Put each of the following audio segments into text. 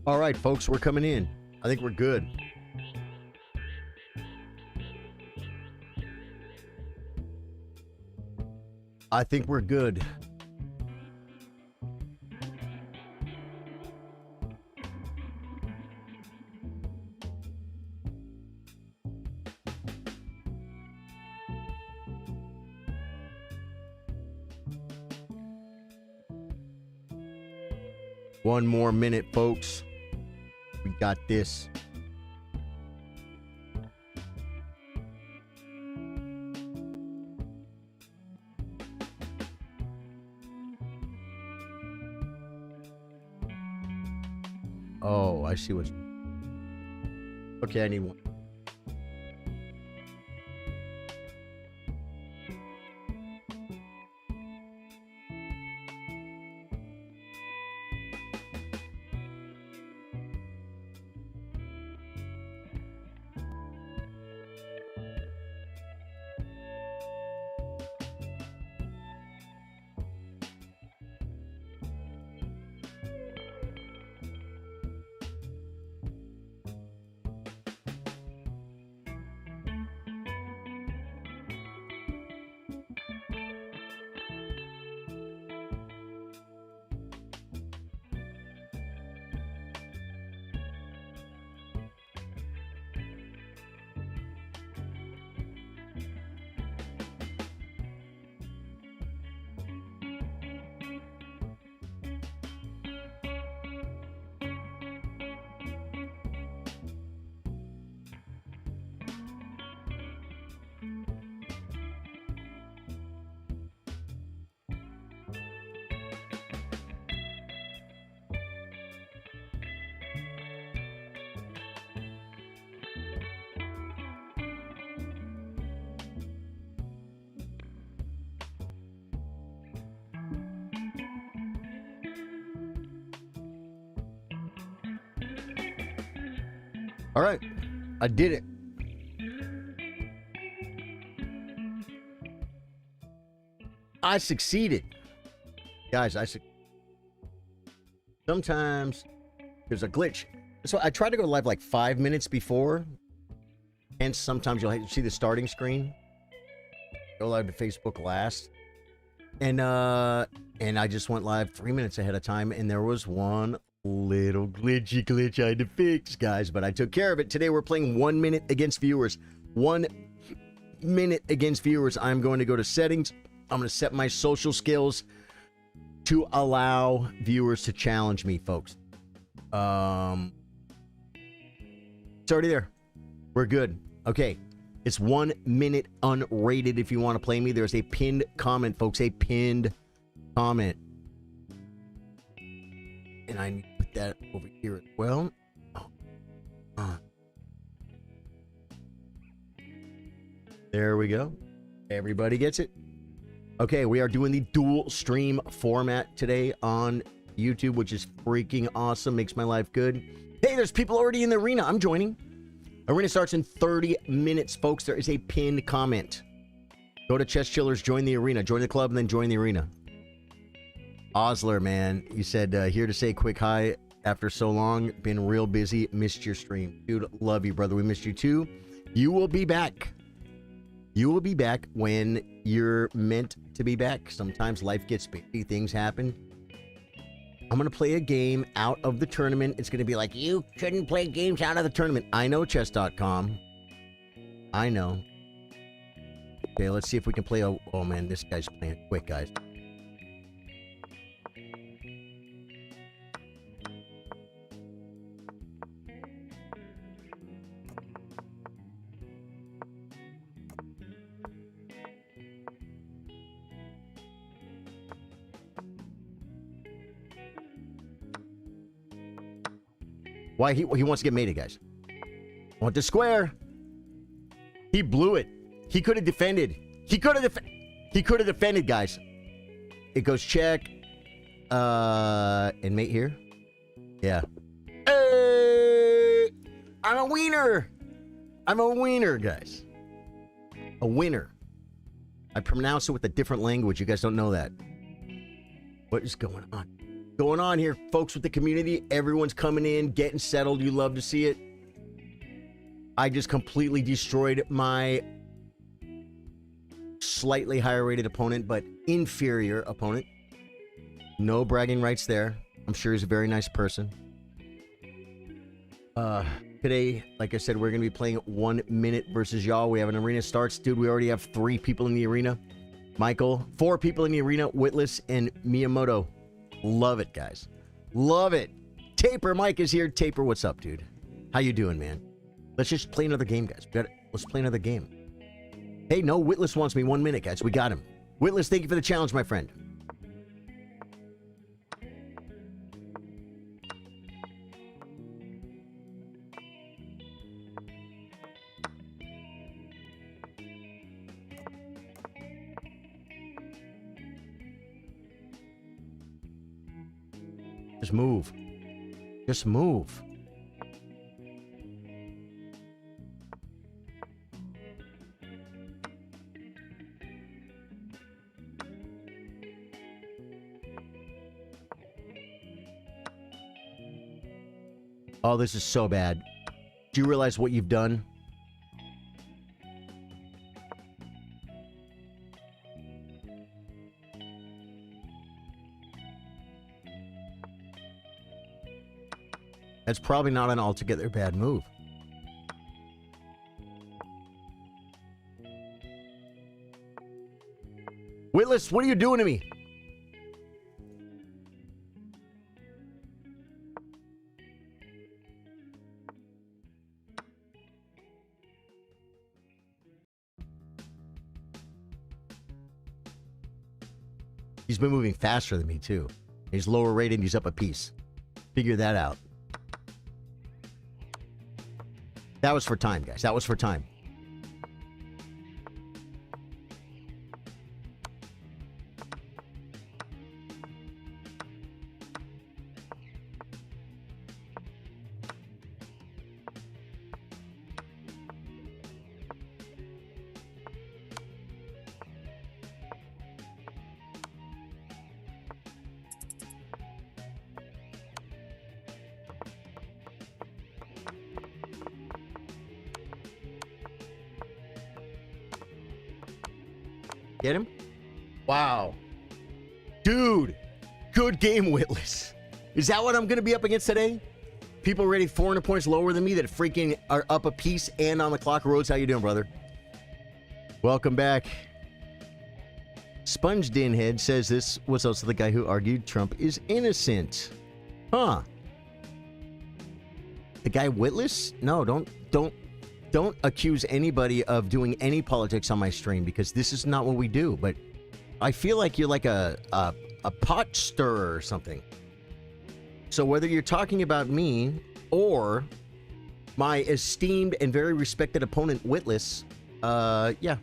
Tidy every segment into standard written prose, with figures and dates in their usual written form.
All right, folks, we're coming in. I think we're good. I think we're good. One more minute, folks. We got this. Oh, I see what's... Okay, I need one. All right, I did it. I succeeded. Guys, sometimes there's a glitch. So I try to go live like 5 minutes before, and sometimes you'll see the starting screen. Go live to Facebook last. And I just went live 3 minutes ahead of time, and there was one little glitch I had to fix, guys, but I took care of it. Today we're playing 1 minute against viewers. 1 minute against viewers. I'm going to go to settings. I'm going to set my social skills to allow viewers to challenge me, folks. It's already there. We're good. Okay. It's 1 minute unrated if you want to play me. There's a pinned comment, folks. A pinned comment. And I need to put that over here as well. Oh. There we go. Everybody gets it. Okay, we are doing the dual stream format today on YouTube, which is freaking awesome. Makes my life good. Hey, there's people already in the arena. I'm joining. Arena starts in 30 minutes, folks. There is a pinned comment. Go to Chess Chillers, join the arena. Join the club, and then join the arena. Osler, man, you said, here to say quick hi after so long. Been real busy. Missed your stream. Dude, love you, brother. We missed you too. You will be back. You will be back when you're meant to be back. Sometimes life gets busy. Things happen. I'm going to play a game out of the tournament. It's going to be like, you shouldn't play games out of the tournament. I know chess.com. I know. Okay, let's see if we can play a... Oh, man, this guy's playing quick, guys. Why he wants to get mated, guys. I want the square. He blew it. He could have defended. He could have defended, guys. It goes check. And mate here. Yeah. Hey! I'm a wiener. I'm a wiener, guys. A winner. I pronounce it with a different language. You guys don't know that. What is going on? going on here, folks, with the community? Everyone's coming in, getting settled. You love to see it. I just completely destroyed my slightly higher rated opponent, but inferior opponent. No bragging rights there. I'm sure he's a very nice person. Today, like I said, we're going to be playing 1 minute versus y'all. We have an arena starts. Dude, we already have 3 people in the arena. Michael, 4 people in the arena. Witless and Miyamoto. Love it, guys. Love it. Taper Mike is here. Taper, what's up, dude? How you doing, man? Let's just play another game, guys. Let's play another game. Hey, no, Witless wants me 1 minute, guys. We got him. Witless, thank you for the challenge, my friend. Just move. Just move. Oh, this is so bad. Do you realize what you've done? That's probably not an altogether bad move. Witless, what are you doing to me? He's been moving faster than me, too. He's lower rated, he's up a piece. Figure that out. That was for time, guys. That was for time. Get him? Wow. Dude. Good game, Witless. Is that what I'm going to be up against today? People rated 400 points lower than me that freaking are up a piece and on the clock. Rhodes, how you doing, brother? Welcome back. Sponge Dinhead says this was also the guy who argued Trump is innocent. Huh. The guy Witless? No, don't accuse anybody of doing any politics on my stream, because this is not what we do. But I feel like you're like a pot stirrer or something. So whether you're talking about me or my esteemed and very respected opponent Witless, yeah.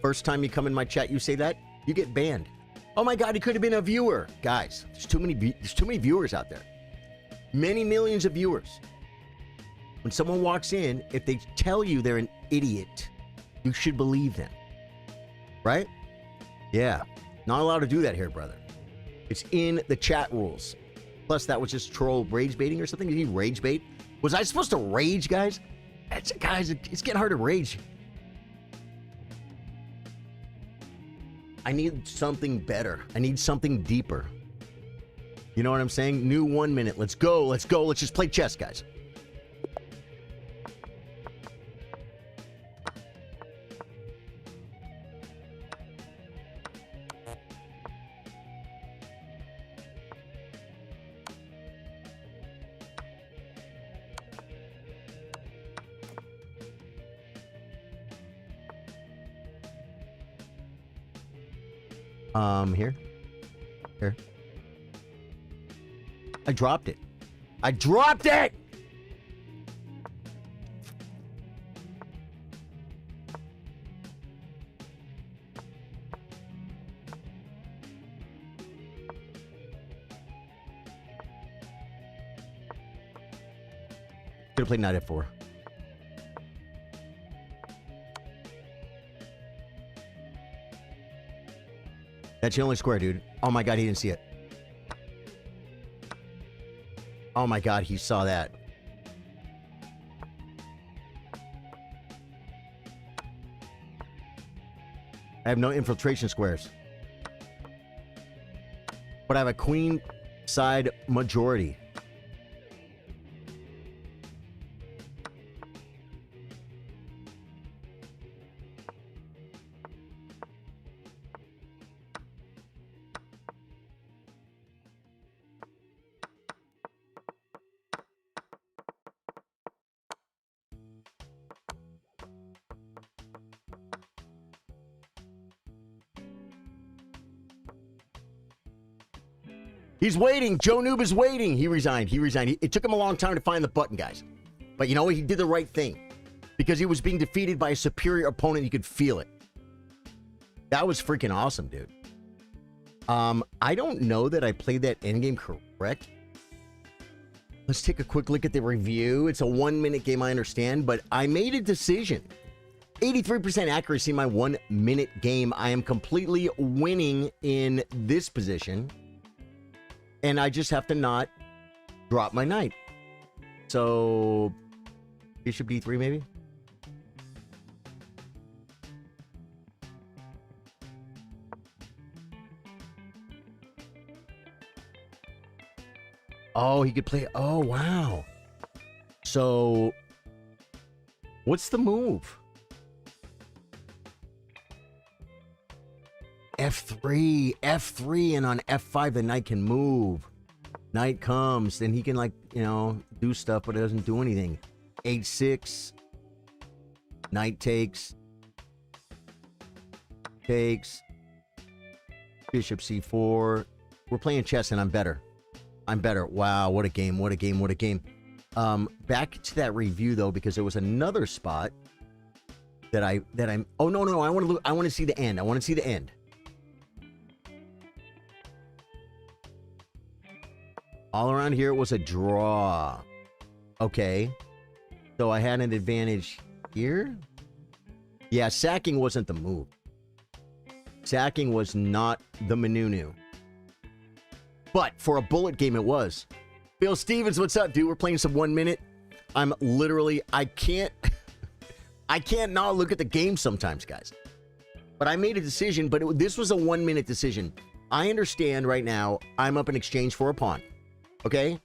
First time you come in my chat, you say that, you get banned. Oh my God, he could have been a viewer, guys. There's too many viewers out there. Many millions of viewers. When someone walks in, if they tell you they're an idiot, you should believe them. Right? Yeah. Not allowed to do that here, brother. It's in the chat rules. Plus, that was just troll rage baiting or something. Did he rage bait? Was I supposed to rage, guys? Guys, it's getting hard to rage. I need something better. I need something deeper. You know what I'm saying? New 1 minute. Let's go. Let's go. Let's just play chess, guys. Here. I dropped it. I dropped it! Could have played knight f4. That's the only square, dude. Oh my God, he didn't see it. Oh my God, he saw that. I have no infiltration squares. But I have a queen side majority. He's waiting. Joe Noob is waiting. He resigned. It took him a long time to find the button, guys. But you know what? He did the right thing. Because he was being defeated by a superior opponent. You could feel it. That was freaking awesome, dude. I don't know that I played that endgame correct. Let's take a quick look at the review. It's a 1-minute game, I understand. But I made a decision. 83% accuracy in my 1-minute game. I am completely winning in this position. And I just have to not drop my knight. So, bishop d3 maybe? Oh, he could play... Oh, wow. So, what's the move? F3, and on F5 the knight can move. Knight comes, then he can, like, you know, do stuff, but it doesn't do anything. H6, knight takes, bishop c4. We're playing chess, and I'm better. Wow, what a game! Back to that review though, because there was another spot that I'm. Oh no! I want to see the end. All around here, it was a draw. Okay. So I had an advantage here. Yeah, sacking wasn't the move. Sacking was not the manunu. But for a bullet game, it was. Bill Stevens, what's up, dude? We're playing some 1 minute. I'm literally... I can't not look at the game sometimes, guys. But I made a decision, but this was a 1 minute decision. I understand right now I'm up in exchange for a pawn. Okay?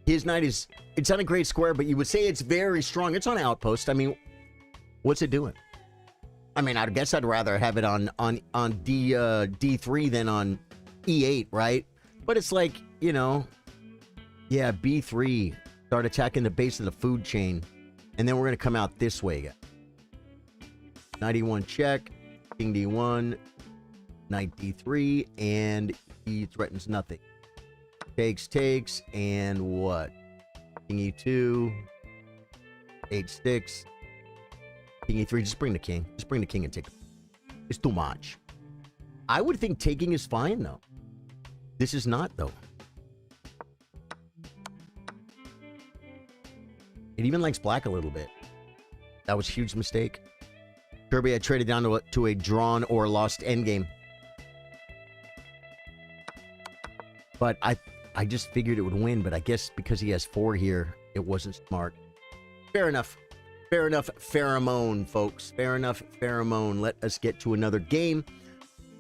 His knight is... It's on a great square, but you would say it's very strong. It's on outpost. I mean, what's it doing? I mean, I guess I'd rather have it on D3 than on E8, right? But it's like, you know... Yeah, B3. Start attacking the base of the food chain. And then we're going to come out this way, guys. Knight E1 check. King D1. Knight D3. And he threatens nothing. Takes, and what? King E2, H6, King E3. Just bring the king. Just bring the king and take it. It's too much. I would think taking is fine, though. This is not, though. It even likes black a little bit. That was a huge mistake. Kirby had traded down to a drawn or lost endgame. But I just figured it would win, but I guess because he has 4 here, it wasn't smart. Fair enough. Fair enough, pheromone, folks. Fair enough, pheromone. Let us get to another game.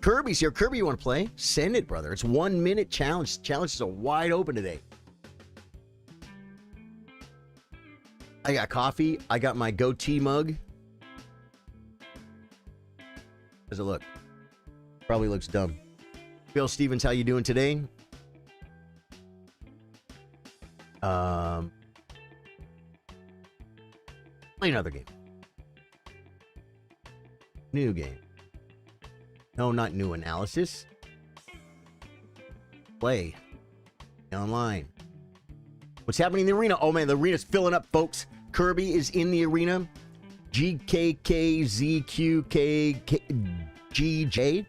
Kirby's here. Kirby, you want to play? Send it, brother. It's 1 minute challenge. Challenges are wide open today. I got coffee. I got my goatee mug. Does it look? Probably looks dumb. Bill Stevens, how you doing today? Play another game. New game. No, not new analysis. Play. Online. What's happening in the arena? Oh man, the arena's filling up, folks. Kirby is in the arena. GKKZQKGJ.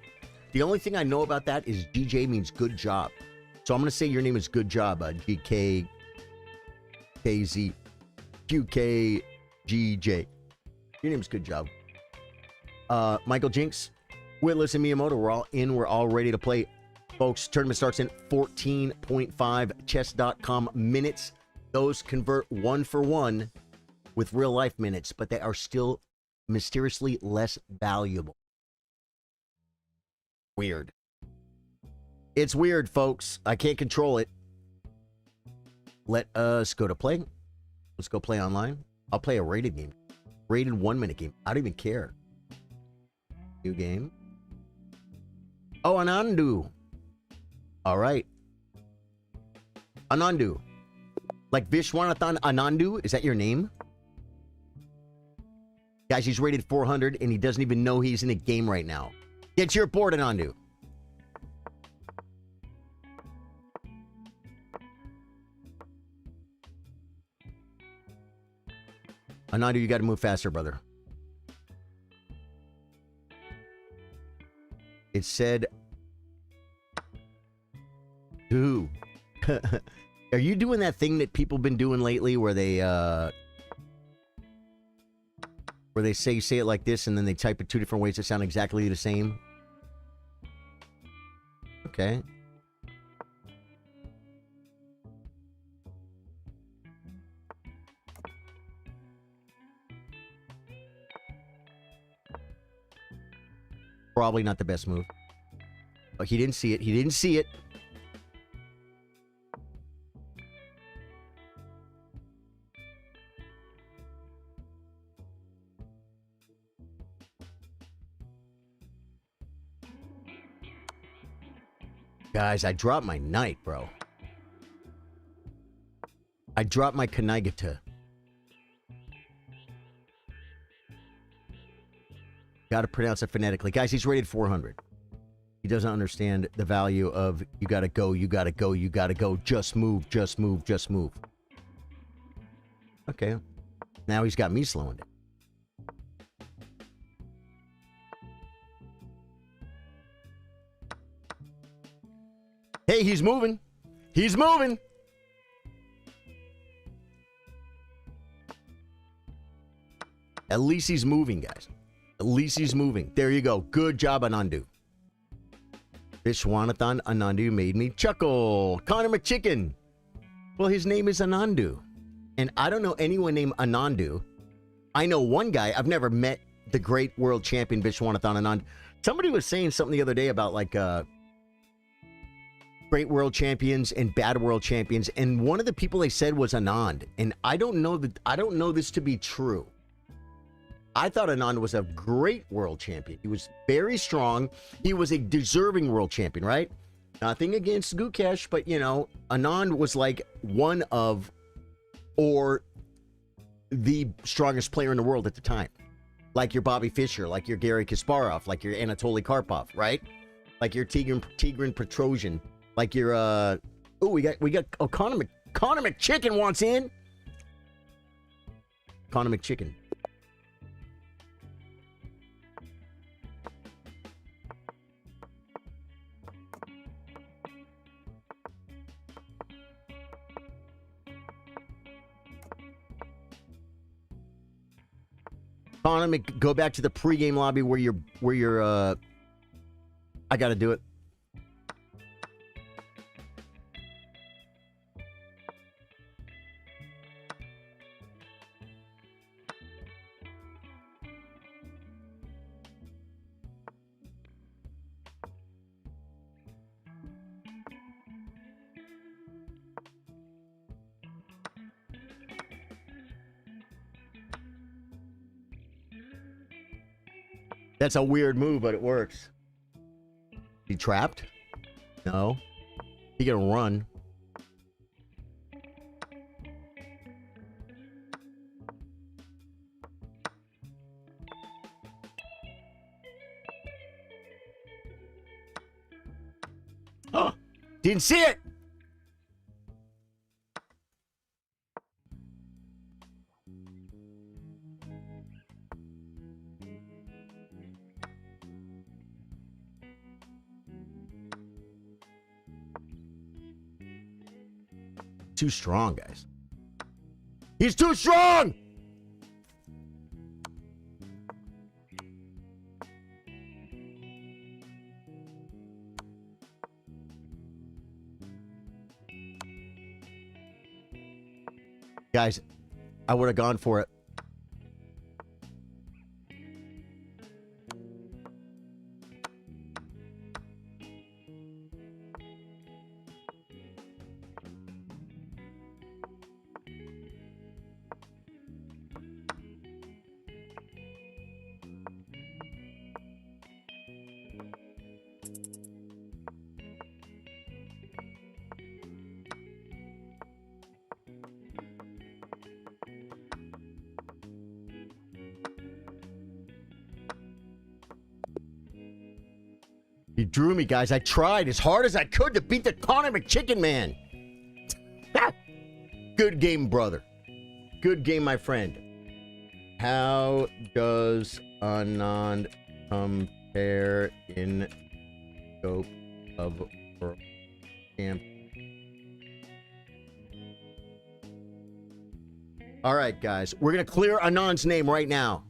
The only thing I know about that is GJ means good job. So I'm going to say your name is good job, GKKZQKGJ. Your name is good job. Michael Jinx, Witless, and Miyamoto, we're all in. We're all ready to play Folks, tournament starts in 14.5 chess.com minutes. Those convert 1 for 1 with real life minutes, but they are still mysteriously less valuable. Weird. It's weird, folks. I can't control it. Let us go to play. Let's go play online. I'll play a rated game. Rated 1-minute game. I don't even care. New game. Oh, Anandu. All right. Anandu. Like Vishwanathan Anandu? Is that your name? Guys, he's rated 400 and he doesn't even know he's in a game right now. Get to your board, Anandu. Anandu, you got to move faster, brother. It said... Ooh. Are you doing that thing that people been doing lately where they say it like this and then they type it 2 different ways that sound exactly the same? Okay. Probably not the best move. Oh, he didn't see it. He didn't see it. Guys, I dropped my knight, bro. I dropped my Kanigata. Got to pronounce it phonetically. Guys, he's rated 400. He doesn't understand the value of you got to go, you got to go, you got to go. Just move, just move, just move. Okay. Now he's got me slowing down. Hey, he's moving. He's moving. At least he's moving, guys. At least he's moving. There you go. Good job, Anandu. Vishwanathan Anandu made me chuckle. Connor McChicken. Well, his name is Anandu. And I don't know anyone named Anandu. I know one guy. I've never met the great world champion Vishwanathan Anandu. Somebody was saying something the other day about like great world champions and bad world champions. And one of the people they said was Anand. And I don't know this to be true. I thought Anand was a great world champion. He was very strong. He was a deserving world champion, right? Nothing against Gukesh, but, you know, Anand was like one of or the strongest player in the world at the time. Like your Bobby Fischer, like your Garry Kasparov, like your Anatoly Karpov, right? Like your Tigran Petrosian, like your, oh, we got Connor McChicken wants in. Connor McChicken. Connor, go back to the pregame lobby where you're, I gotta do it. That's a weird move, but it works. He trapped? No. He gonna run. Oh, didn't see it. Too strong, guys. He's too strong! Guys, I would have gone for it. He drew me, guys. I tried as hard as I could to beat the Connor McChicken man. Good game, brother. Good game, my friend. How does Anand compare in scope of world champ? All right, guys. We're going to clear Anand's name right now.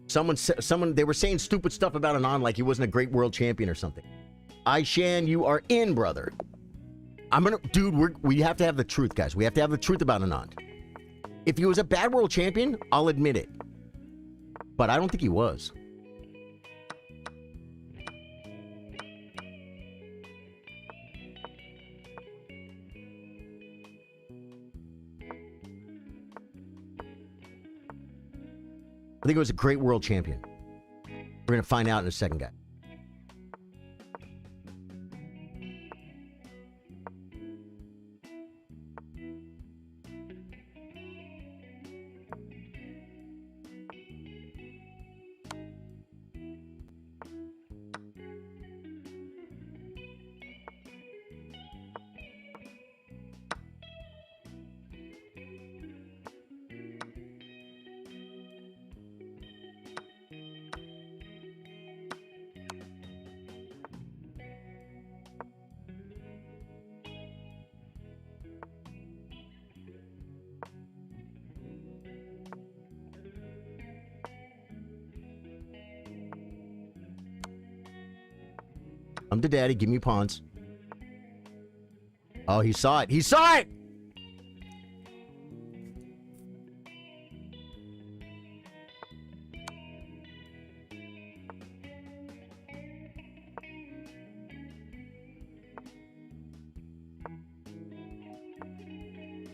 Someone, they were saying stupid stuff about Anand like he wasn't a great world champion or something. Aishan, you are in, brother. Dude, we have to have the truth, guys. We have to have the truth about Anand. If he was a bad world champion, I'll admit it. But I don't think he was. I think it was a great world champion. We're going to find out in a second, guys. I'm the daddy. Give me pawns. Oh, he saw it. He saw it!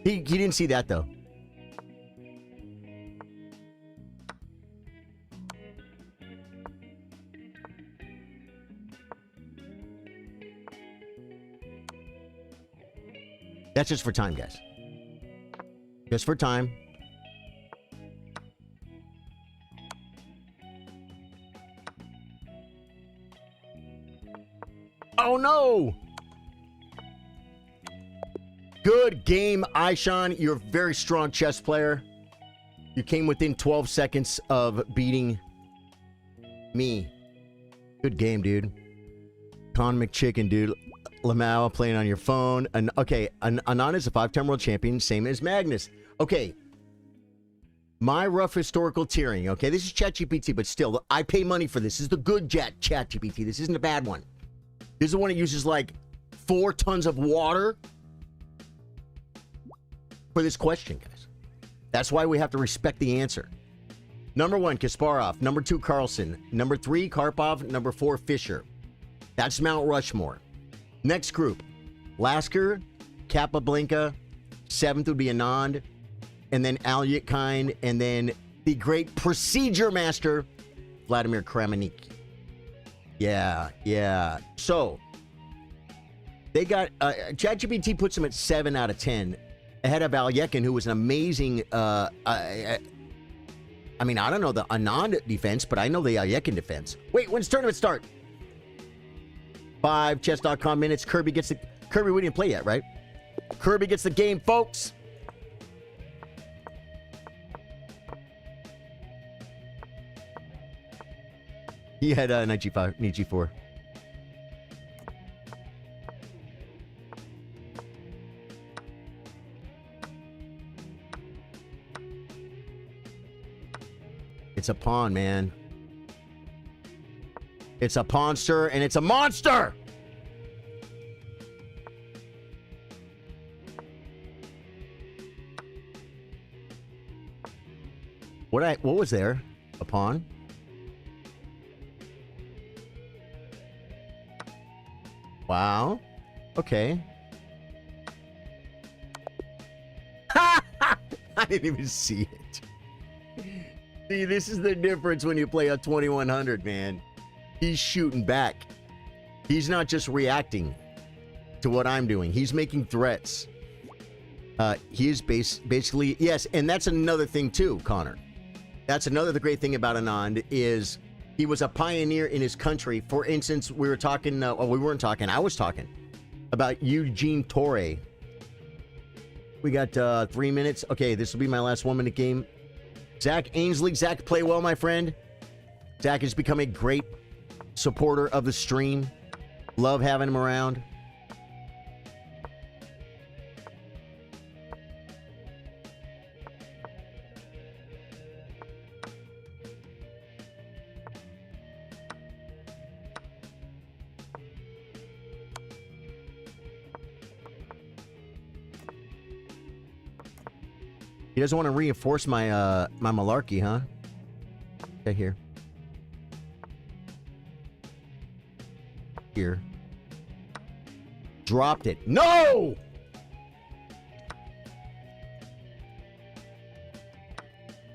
He didn't see that, though. That's just for time, guys. Just for time. Oh, no! Good game, Aishan. You're a very strong chess player. You came within 12 seconds of beating me. Good game, dude. Con McChicken, dude. Lamau playing on your phone. Okay, Anand is a 5-time world champion, same as Magnus. Okay. My rough historical tiering, okay? This is ChatGPT, but still, I pay money for this. This is the good ChatGPT. This isn't a bad one. This is the one that uses like 4 tons of water for this question, guys. That's why we have to respect the answer. Number 1, Kasparov. Number 2, Carlson. Number 3, Karpov. Number 4, Fischer. That's Mount Rushmore. Next group, Lasker, Capablanca, 7th would be Anand, and then Alyatkin, and then the great procedure master, Vladimir Kramnik. Yeah. So, they got, ChatGPT puts him at 7 out of 10, ahead of Alyatkin, who was an amazing, I mean, I don't know the Anand defense, but I know the Alyatkin defense. Wait, when's tournament start? 5 chess.com minutes. Kirby gets the... Kirby, we didn't play yet, right? Kirby gets the game, folks. He had knight g5, knight g4. It's a pawn, man. It's a pawnster, and it's a monster! What was there? A pawn? Wow. Okay. I didn't even see it. See, this is the difference when you play a 2100, man. He's shooting back. He's not just reacting to what I'm doing. He's making threats. He is basically, yes, and that's another thing too, Connor. That's another great thing about Anand is he was a pioneer in his country. For instance, we were talking, well, we weren't talking, I was talking about Eugene Torre. We got 3 minutes. Okay, this will be my last 1 minute game. Zach Ainsley. Zach, play well, my friend. Zach has become a great supporter of the stream. Love having him around. He doesn't want to reinforce my my malarkey, huh? Okay, here. Here. Dropped it. No!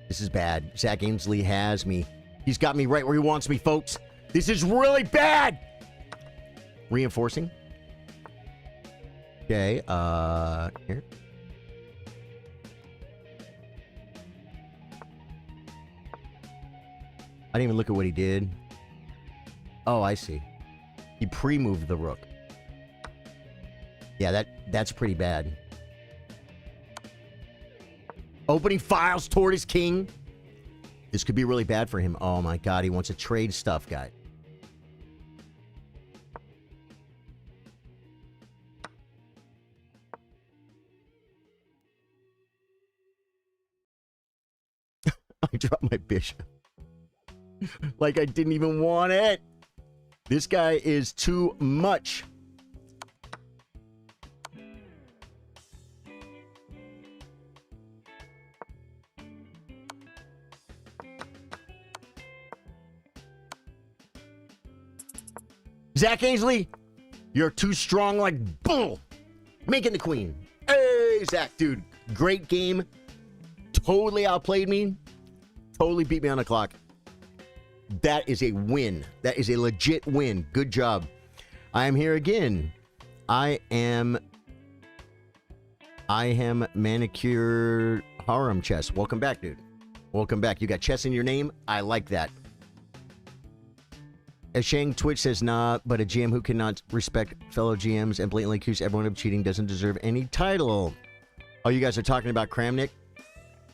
This is bad. Zach Ainsley has me. He's got me right where he wants me, folks. This is really bad! Reinforcing. Okay, here. I didn't even look at what he did. Oh, I see. He pre-moved the rook. Yeah, that's pretty bad. Opening files toward his king. This could be really bad for him. Oh my god, he wants to trade stuff, guy. I dropped my bishop. Like I didn't even want it. This guy is too much. Zach Ainsley, you're too strong like bull. Making the queen. Hey, Zach, dude. Great game. Totally outplayed me. Totally beat me on the clock. That is a win. That is a legit win. Good job. I am here again. I am manicured harem chess. Welcome back, dude. Welcome back. You got chess in your name? I like that. As Shang Twitch says, nah, but a GM who cannot respect fellow GMs and blatantly accuse everyone of cheating doesn't deserve any title. Oh, you guys are talking about Kramnik?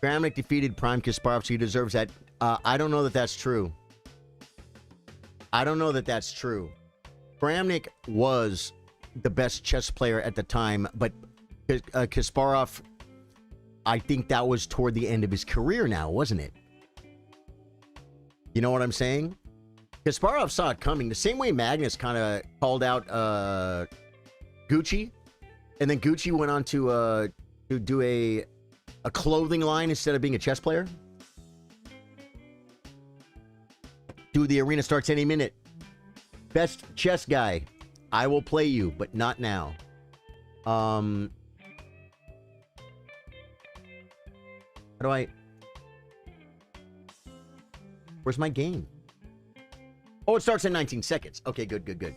Kramnik defeated Prime Kasparov, so he deserves that. I don't know that that's true. I don't know that that's true. Kramnik was the best chess player at the time, but Kasparov, I think that was toward the end of his career now, wasn't it? You know what I'm saying? Kasparov saw it coming. The same way Magnus kind of called out Gucci, and then Gucci went on to do a clothing line instead of being a chess player. Dude, the arena starts any minute. Best chess guy. I will play you, but not now. How do I... Where's my game? Oh, it starts in 19 seconds. Okay, good, good, good.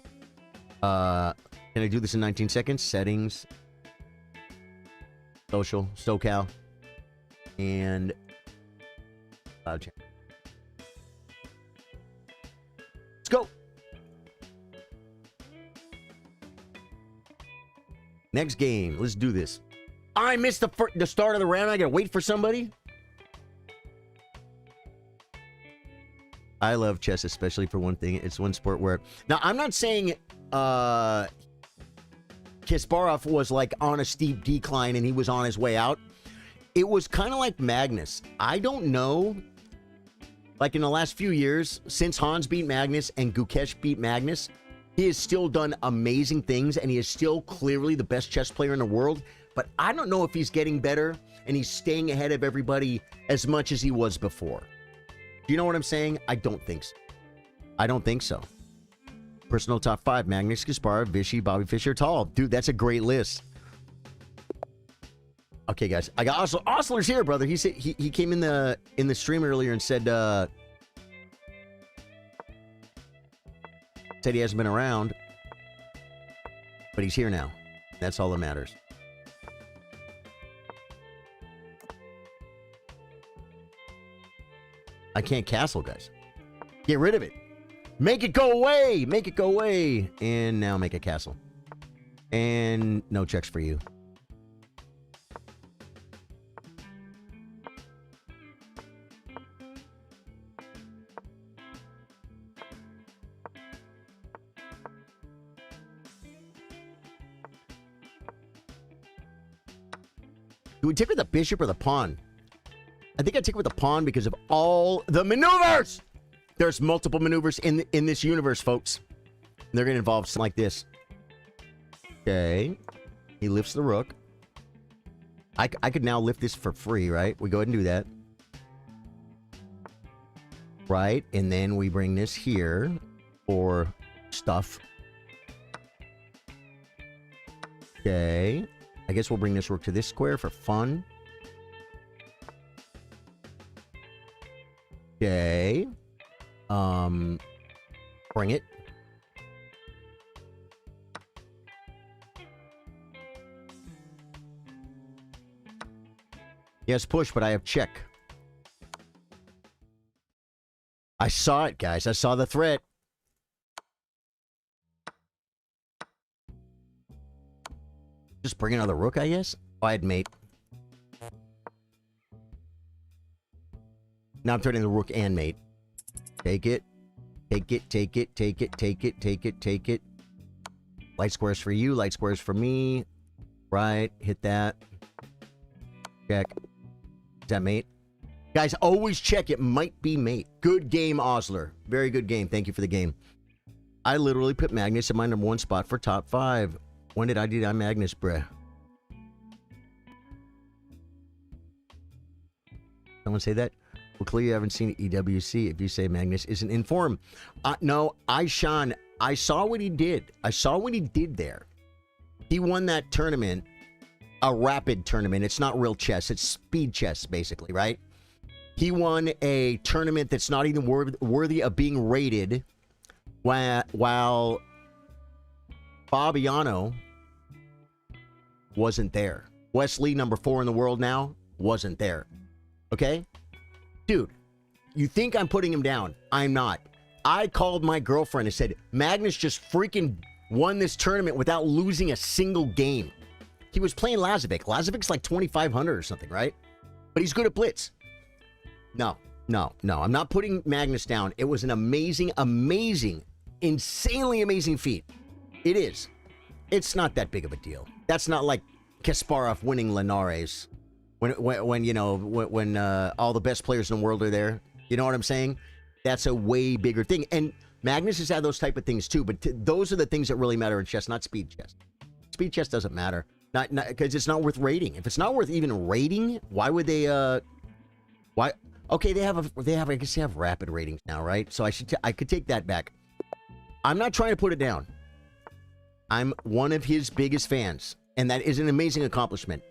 Can I do this in 19 seconds? Settings. Social. SoCal. And... Cloud chat. Let's go. Next game. Let's do this. I missed the start of the round. I gotta wait for somebody. I love chess, especially for one thing. It's one sport where... Now, I'm not saying Kasparov was like on a steep decline and he was on his way out. It was kind of like Magnus. I don't know. Like in the last few years, since Hans beat Magnus and Gukesh beat Magnus, he has still done amazing things and he is still clearly the best chess player in the world. But I don't know if he's getting better. and he's staying ahead of everybody as much as he was before. Do you know what I'm saying? I don't think so. I don't think so. Personal top 5, Magnus, Kasparov, Vichy, Bobby Fischer, Tall. Dude, that's a great list. Okay, guys. I got Osler's here, brother. He said he came in the stream earlier and said he hasn't been around. But he's here now. That's all that matters. I can't castle, guys. Get rid of it. Make it go away. Make it go away. And now make a castle. And no checks for you. Do we take with the bishop or the pawn? I think I take with the pawn because of all the maneuvers. There's multiple maneuvers in this universe, folks. They're going to involve something like this. Okay. He lifts the rook. I could now lift this for free, right? We go ahead and do that. Right. And then we bring this here for stuff. Okay. I guess we'll bring this rook to this square for fun. Okay. Bring it. Yes, push, but I have check. I saw it, guys. I saw the threat. Just bring another rook, I guess? Oh, I had mate. Now I'm turning the rook and mate. Take it. Take it, take it, take it, take it, take it, take it. Light squares for you, light squares for me. Right, hit that. Check. Is that mate? Guys, always check. It might be mate. Good game, Osler. Very good game. Thank you for the game. I literally put Magnus in my #1 spot for top 5. When did I do that, Magnus, bruh? Someone say that? Well, clearly you haven't seen EWC if you say Magnus isn't in form. No, Sean, I saw what he did. I saw what he did there. He won that tournament, a rapid tournament. It's not real chess. It's speed chess, basically, right? He won a tournament that's not even worthy of being rated while Fabiano wasn't there. Wesley, #4 in the world now, wasn't there. Okay? Dude, you think I'm putting him down. I'm not. I called my girlfriend and said, Magnus just freaking won this tournament without losing a single game. He was playing Lazovic. Lazovic's like 2,500 or something, right? But he's good at blitz. No. I'm not putting Magnus down. It was an amazing, insanely amazing feat. It is. It's not that big of a deal. That's not like Kasparov winning Linares when you know, when all the best players in the world are there. You know what I'm saying? That's a way bigger thing. And Magnus has had those type of things too, but those are the things that really matter in chess, not speed chess. Speed chess doesn't matter. Not because it's not worth rating. If it's not worth even rating, why would they why okay, they have I guess they have rapid ratings now, right? So I could take that back. I'm not trying to put it down. I'm one of his biggest fans, and that is an amazing accomplishment.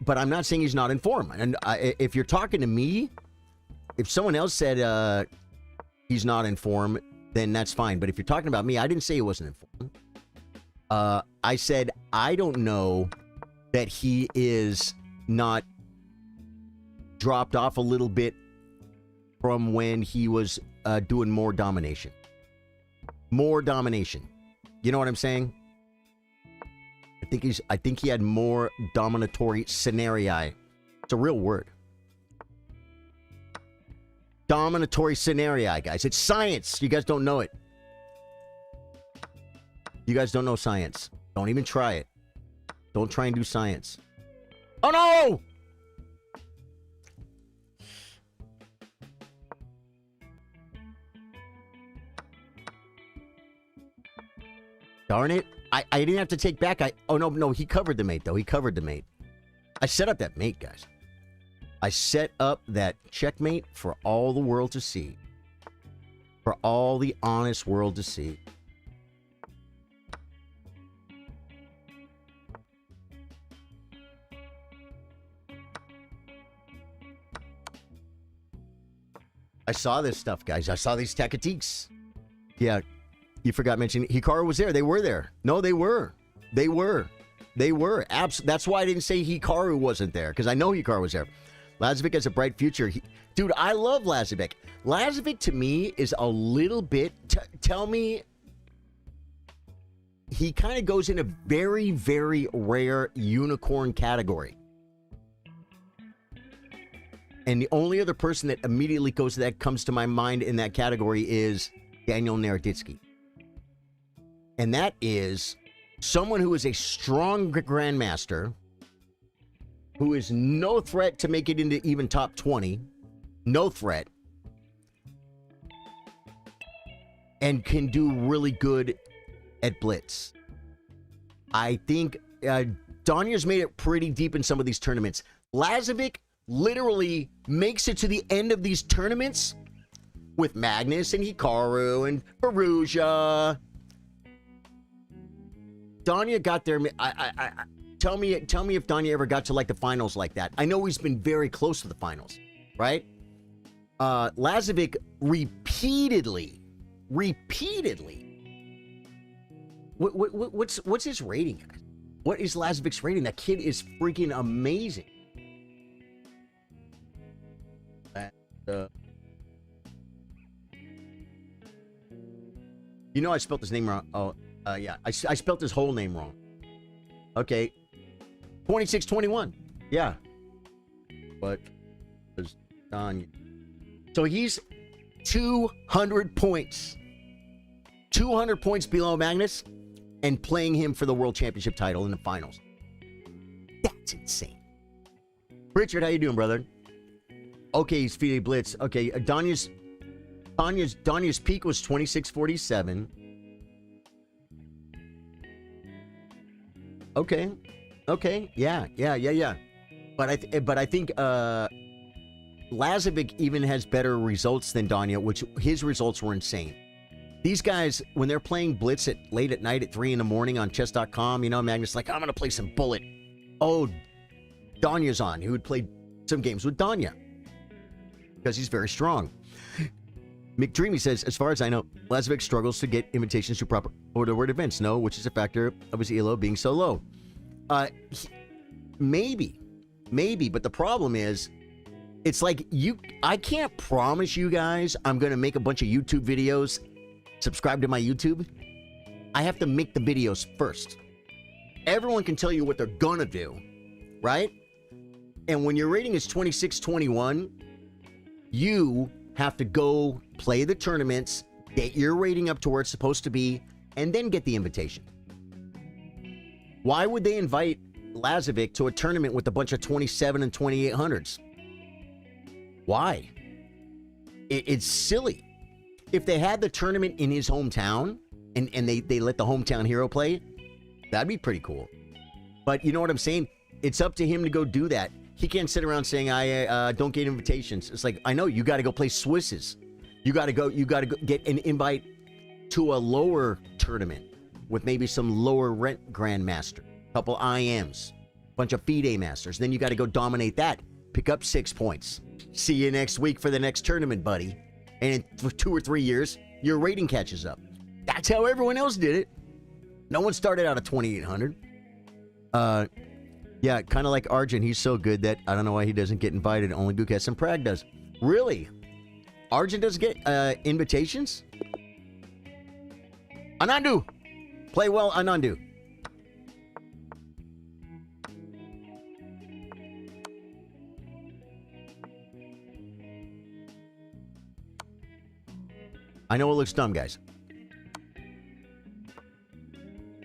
But I'm not saying he's not in form. And if you're talking to me, if someone else said he's not in form, then that's fine. But if you're talking about me, I didn't say he wasn't in form. I said I don't know that he is not dropped off a little bit from when he was doing more domination. More domination. You know what I'm saying? I think he had more dominatory scenarii. It's a real word. Dominatory scenarii, guys. It's science. You guys don't know it. You guys don't know science. Don't even try it. Don't try and do science. Oh no! Darn it. I didn't have to take back. Oh, no, he covered the mate, though. He covered the mate. I set up that mate, guys. I set up that checkmate for all the world to see. For all the honest world to see. I saw this stuff, guys. I saw these tactiques. Yeah, you forgot mentioning Hikaru was there. They were there. No, they were. They were. They were. That's why I didn't say Hikaru wasn't there, because I know Hikaru was there. Lazovic has a bright future. Dude, I love Lazovic. Lazovic, to me, is a little bit... tell me... He kind of goes in a very, very rare unicorn category. And the only other person that immediately goes to that, comes to my mind in that category, is Daniel Naroditsky. And that is someone who is a strong grandmaster, who is no threat to make it into even top 20. No threat. And can do really good at blitz. I think Danya's made it pretty deep in some of these tournaments. Lazovic literally makes it to the end of these tournaments with Magnus and Hikaru and Perugia. Danya got there. Tell me if Danya ever got to like the finals like that. I know he's been very close to the finals, right? Lazovic repeatedly. What's his rating, guys? What is Lazovic's rating? That kid is freaking amazing. You know I spelled his name wrong. Oh, yeah. I spelled his whole name wrong. Okay. 26-21. Yeah. But there's Danya. So he's 200 points. 200 points below Magnus and playing him for the World Championship title in the finals. That's insane. Richard, how you doing, brother? Okay, he's FIDE Blitz. Okay, Danya's peak was 26-47. Okay. Yeah. But I think Lazovic even has better results than Danya, which his results were insane. These guys, when they're playing Blitz late at night at 3 in the morning on chess.com, you know, Magnus like, I'm going to play some Bullet. Oh, Danya's on. He would play some games with Danya because he's very strong. McDreamy says, as far as I know, Lazovic struggles to get invitations to proper order events. No, which is a factor of his ELO being so low. Maybe, but the problem is, it's like I can't promise you guys I'm going to make a bunch of YouTube videos. Subscribe to my YouTube. I have to make the videos first. Everyone can tell you what they're going to do, right? And when your rating is 26-21, you have to go play the tournaments, get your rating up to where it's supposed to be, and then get the invitation. Why would they invite Lazovic to a tournament with a bunch of 27 and 2800s? Why? It's silly. If they had the tournament in his hometown and they let the hometown hero play, that'd be pretty cool. But you know what I'm saying? It's up to him to go do that. He can't sit around saying, I don't get invitations. It's like, I know, you got to go play Swisses. You got to go get an invite to a lower tournament with maybe some lower rent grandmaster, couple IMs, bunch of FIDE masters. Then you got to go dominate that. Pick up 6 points. See you next week for the next tournament, buddy. And in 2 or 3 years, your rating catches up. That's how everyone else did it. No one started out at 2,800. Yeah, kind of like Arjun. He's so good that I don't know why he doesn't get invited. Only Gukas and Prague does. Really? Arjun doesn't get invitations? Anandu! Play well, Anandu. I know it looks dumb, guys.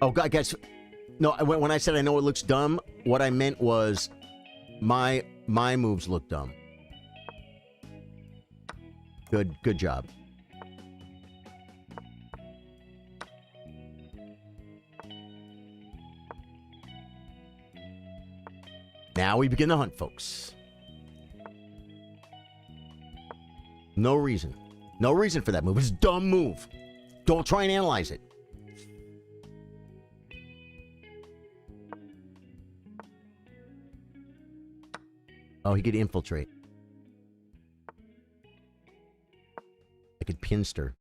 Oh, God, guys. No, when I said I know it looks dumb, what I meant was my moves look dumb. Good job. Now we begin the hunt, folks. No reason. No reason for that move. It's a dumb move. Don't try and analyze it. Oh, he could infiltrate. I could pinster.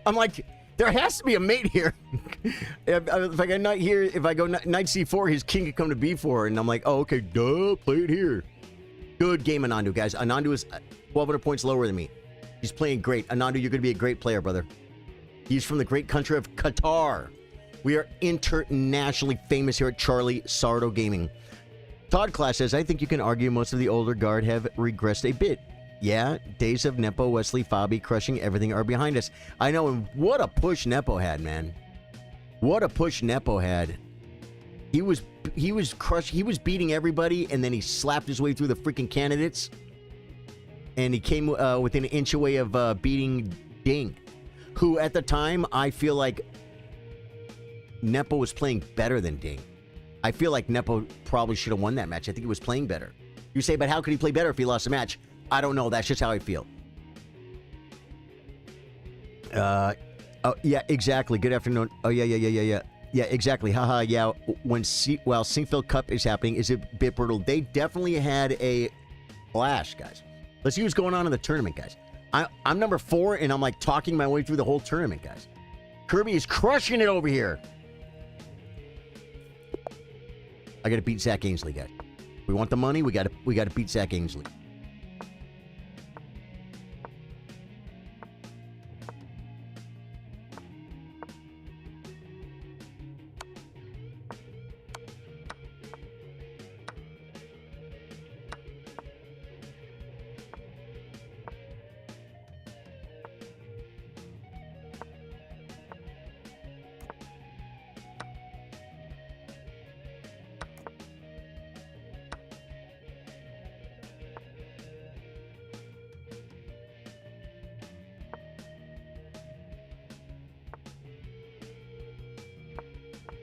I'm like, there has to be a mate here. If I go knight here, if I go knight c4, his king could come to b4, and I'm like, oh, okay, duh, play it here. Good game, Anandu, guys. Anandu is 1,200 points lower than me. He's playing great. Anandu, you're going to be a great player, brother. He's from the great country of Qatar. We are internationally famous here at Charly Sardo Gaming. Todd Class says, I think you can argue most of the older guard have regressed a bit. Yeah, days of Nepo, Wesley, Fabi crushing everything are behind us. I know, and what a push Nepo had, man. What a push Nepo had. He was crushed. He was beating everybody, and then he slapped his way through the freaking candidates. And he came within an inch away of beating Ding, who at the time, I feel like Nepo was playing better than Ding. I feel like Nepo probably should have won that match. I think he was playing better. You say, but how could he play better if he lost a match? I don't know. That's just how I feel. Oh, yeah, exactly. Good afternoon. Oh, yeah. Yeah, exactly. Haha, yeah. While Sinkfield Cup is happening, is it a bit brutal? They definitely had a flash, guys. Let's see what's going on in the tournament, guys. I'm number 4, and I'm, like, talking my way through the whole tournament, guys. Kirby is crushing it over here. I got to beat Zach Ainsley, guys. We want the money. We got to beat Zach Ainsley.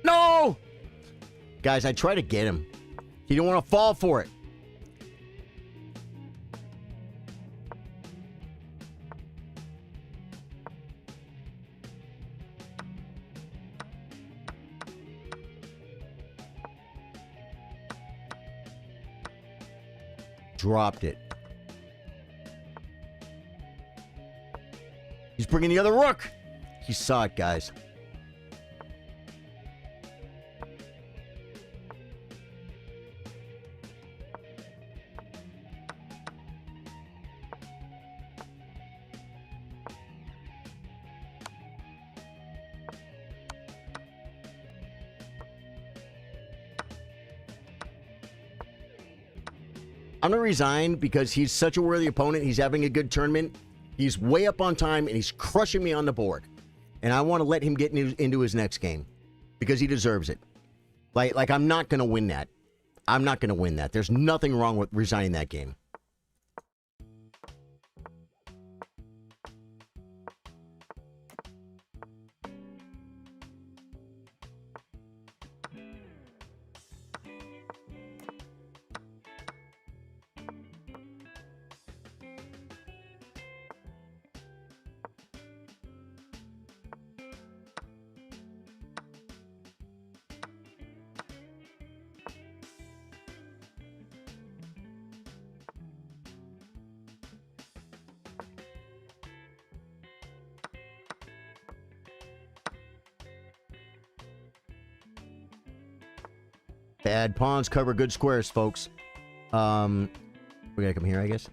No! Guys, I try to get him. He didn't want to fall for it. Dropped it. He's bringing the other rook. He saw it, guys. I'm going to resign because he's such a worthy opponent. He's having a good tournament. He's way up on time, and he's crushing me on the board. And I want to let him get into his next game because he deserves it. Like I'm not going to win that. I'm not going to win that. There's nothing wrong with resigning that game. Bad pawns cover good squares, folks. We gotta come here, I guess.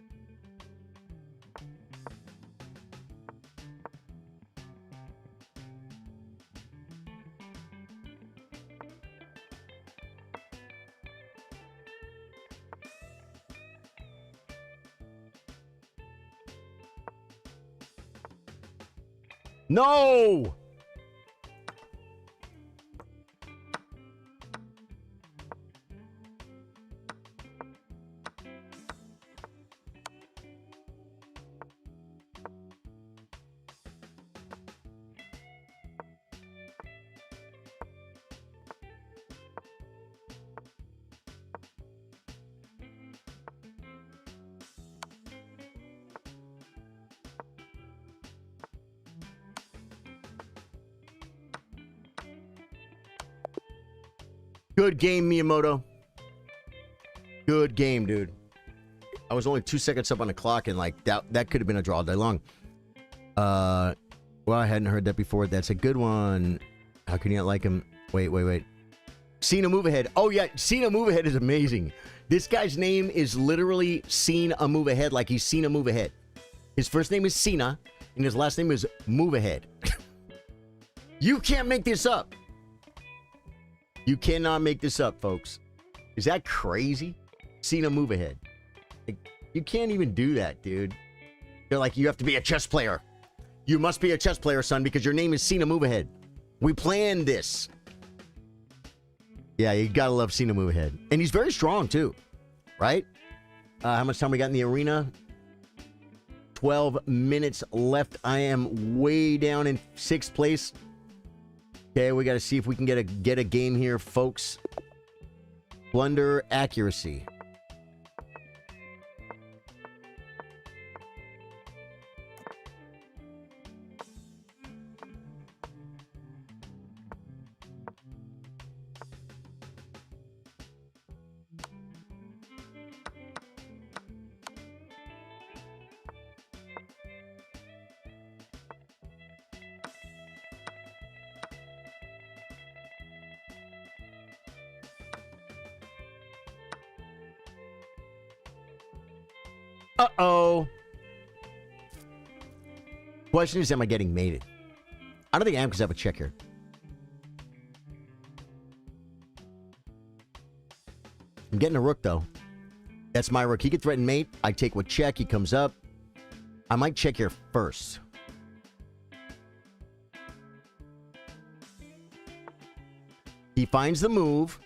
No! Good game, Miyamoto. Good game, dude. I was only 2 seconds up on the clock, and like that could have been a draw all day long. Well, I hadn't heard that before. That's a good one. How can you not like him? Wait. Cena Move Ahead. Oh yeah, Cena Move Ahead is amazing. This guy's name is literally Seen a Move Ahead, like he's seen a move ahead. His first name is Cena, and his last name is Move Ahead. You can't make this up. You cannot make this up, folks. Is that crazy? Cena Move Ahead. Like, you can't even do that, dude. They're like, you have to be a chess player. You must be a chess player, son, because your name is Cena Move Ahead. We planned this. Yeah, you gotta love Cena Move Ahead. And he's very strong, too. Right? How much time we got in the arena? 12 minutes left. I am way down in 6th place. Okay, we got to see if we can get a game here, folks. Blunder accuracy. Uh-oh. Question is, am I getting mated? I don't think I am because I have a check here. I'm getting a rook, though. That's my rook. He could threaten mate. I take with check. He comes up. I might check here first. He finds the move.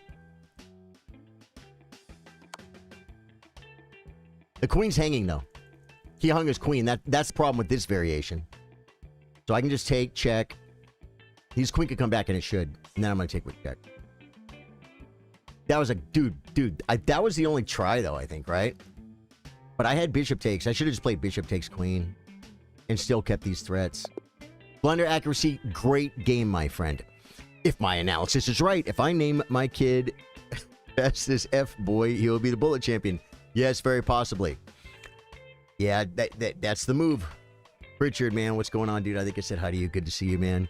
The queen's hanging, though. He hung his queen. That's the problem with this variation. So I can just take, check. His queen could come back, and it should. And then I'm going to take with check. That was a... Dude. That was the only try, though, I think, right? But I had bishop takes. I should have just played bishop takes queen. And still kept these threats. Blunder accuracy, great game, my friend. If my analysis is right, if I name my kid Festus F. Boy, he will be the bullet champion. Yes, very possibly. Yeah, that's the move. Richard, man, what's going on, dude? I think I said hi to you. Good to see you, man.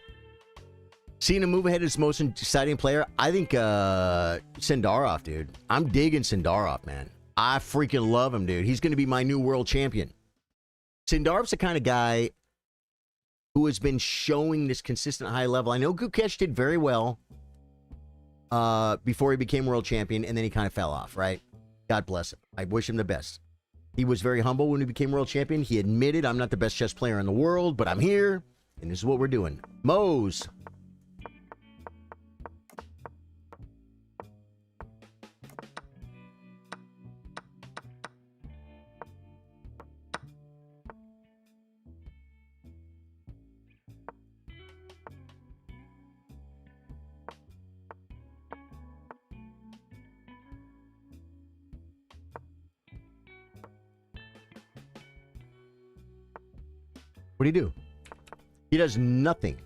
Cena Move Ahead is the most exciting player. I think Sindarov, dude. I'm digging Sindarov, man. I freaking love him, dude. He's going to be my new world champion. Sindarov's the kind of guy who has been showing this consistent high level. I know Gukesh did very well before he became world champion, and then he kind of fell off, right? God bless him. I wish him the best. He was very humble when he became world champion. He admitted, I'm not the best chess player in the world, but I'm here, and this is what we're doing. Mose. What do you do? He does nothing.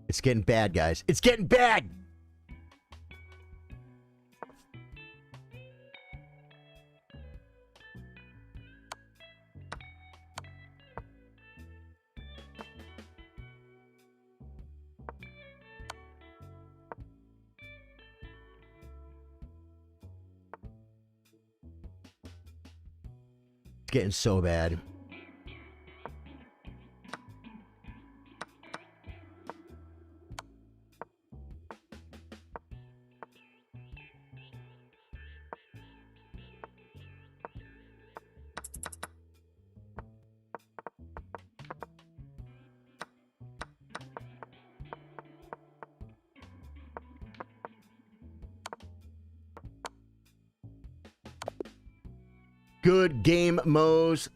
It's getting bad, guys. It's getting bad! getting so bad. Good game, Mose.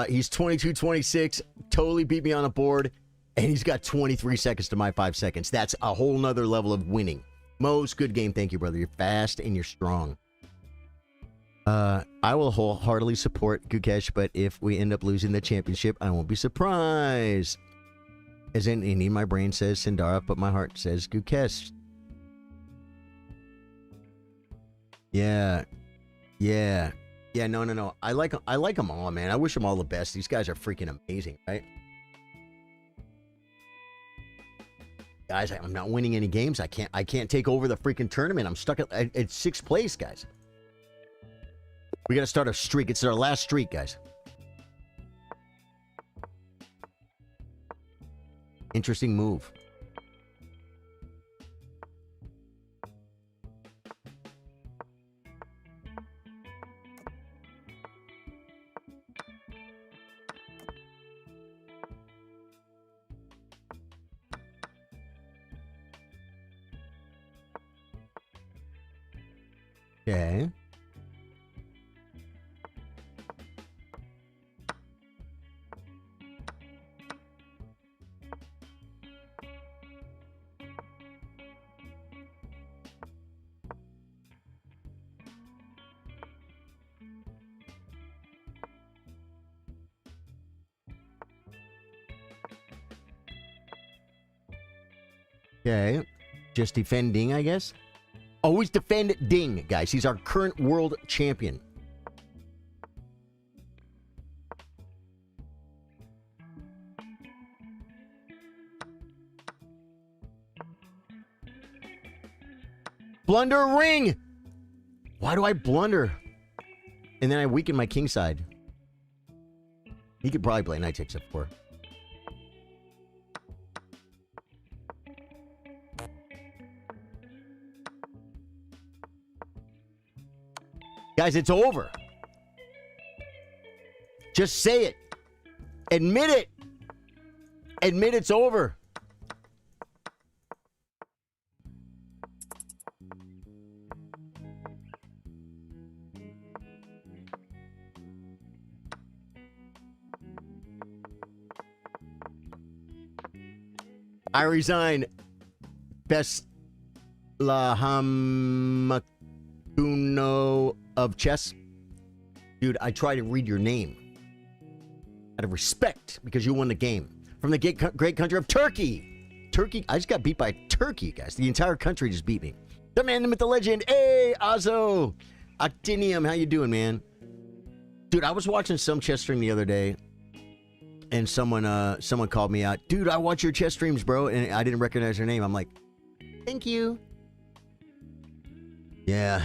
He's 22-26. Totally beat me on a board. And he's got 23 seconds to my 5 seconds. That's a whole nother level of winning. Mose, good game. Thank you, brother. You're fast and you're strong. I will wholeheartedly support Gukesh, but if we end up losing the championship, I won't be surprised. As in my brain says Sindara, but my heart says Gukesh. Yeah. Yeah. Yeah, no. I like them all, man. I wish them all the best. These guys are freaking amazing, right? Guys, I'm not winning any games. I can't take over the freaking tournament. I'm stuck at sixth place, guys. We got to start a streak. It's our last streak, guys. Interesting move. Okay. Okay. Just defending, I guess. Always defend Ding, guys. He's our current world champion. Blunder ring! Why do I blunder? And then I weaken my king side. He could probably play knight takes f4. Guys, it's over. Just say it. Admit it. Admit it's over. I resign. Best Lahamakuno of chess. Dude, I try to read your name out of respect because you won the game. From the great country of Turkey. Turkey, I just got beat by Turkey, guys. The entire country just beat me. The man, the myth, the legend. Hey, Azo. Actinium, how you doing, man? Dude, I was watching some chess stream the other day, and someone called me out. Dude, I watch your chess streams, bro, and I didn't recognize her name. I'm like, thank you. Yeah,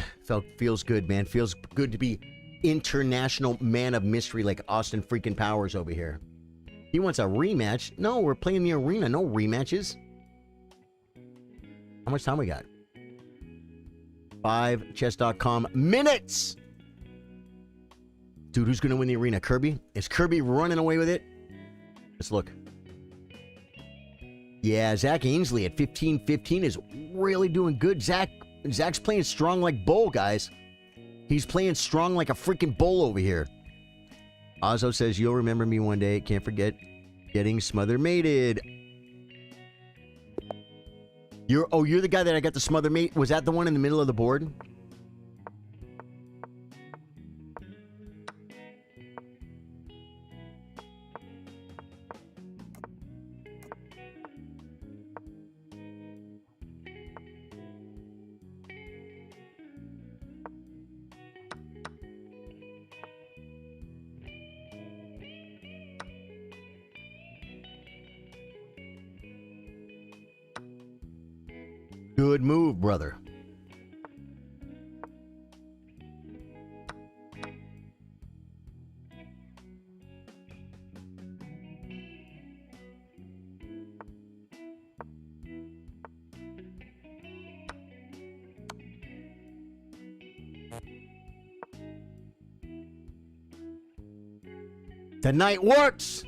feels good, man. Feels good to be international man of mystery like Austin freaking Powers over here. He wants a rematch. No, we're playing the arena. No rematches. How much time we got? 5chess.com minutes. Dude, who's going to win the arena? Kirby? Is Kirby running away with it? Let's look. Yeah, Zach Ainsley at 15-15 is really doing good. Zach's playing strong like bull, guys. He's playing strong like a freaking bull over here. Ozzo says, you'll remember me one day. Can't forget getting smother mated. You're the guy that I got the smother mate. Was that the one in the middle of the board? Good move, brother. The night works.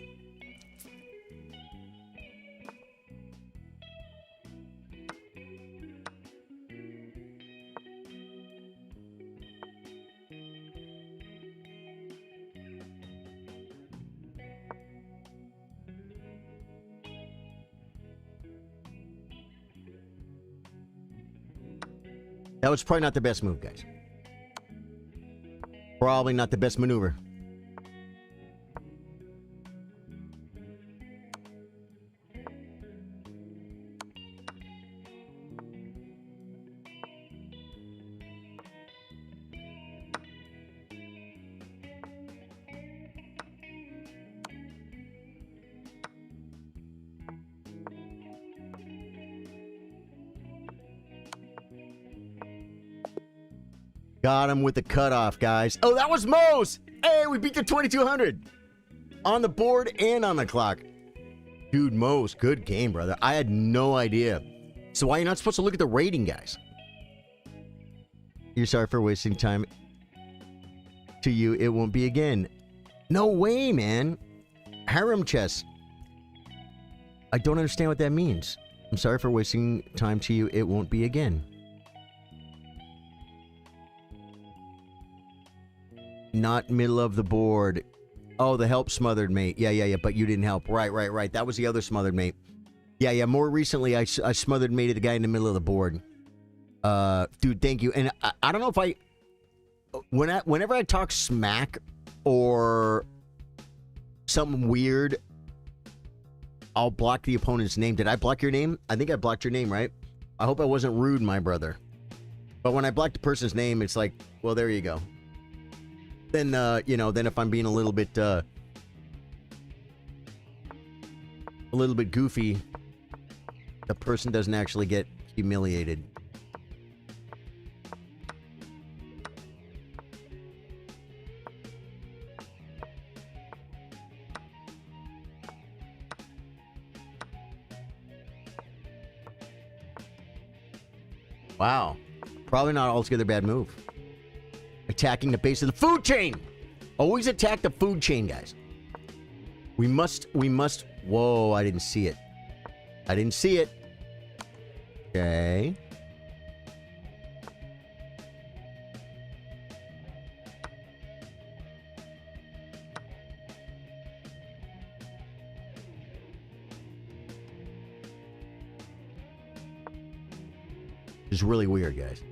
That was probably not the best move, guys. Probably not the best maneuver. Got him with the cutoff, guys. Oh, that was Mo's. Hey, we beat the 2200 on the board and on the clock. Dude, Mo's, good game, brother. I had no idea. So why are you not supposed to look at the rating, guys? You're sorry for wasting time. To you, it won't be again. No way, man. Harem chess. I don't understand what that means. I'm sorry for wasting time to you. It won't be again. Not middle of the board. Oh, the help smothered mate. Yeah. But you didn't help. Right. That was the other smothered mate. Yeah. More recently, I smothered mated the guy in the middle of the board. Dude, thank you. And I don't know if whenever I talk smack or something weird, I'll block the opponent's name. Did I block your name? I think I blocked your name, right? I hope I wasn't rude, my brother. But when I block the person's name, it's like, well, there you go. Then, then if I'm being a little bit goofy, the person doesn't actually get humiliated. Wow. Probably not altogether bad move. Attacking the base of the food chain. Always attack the food chain, guys. We must. Whoa, I didn't see it. Okay. It's really weird, guys.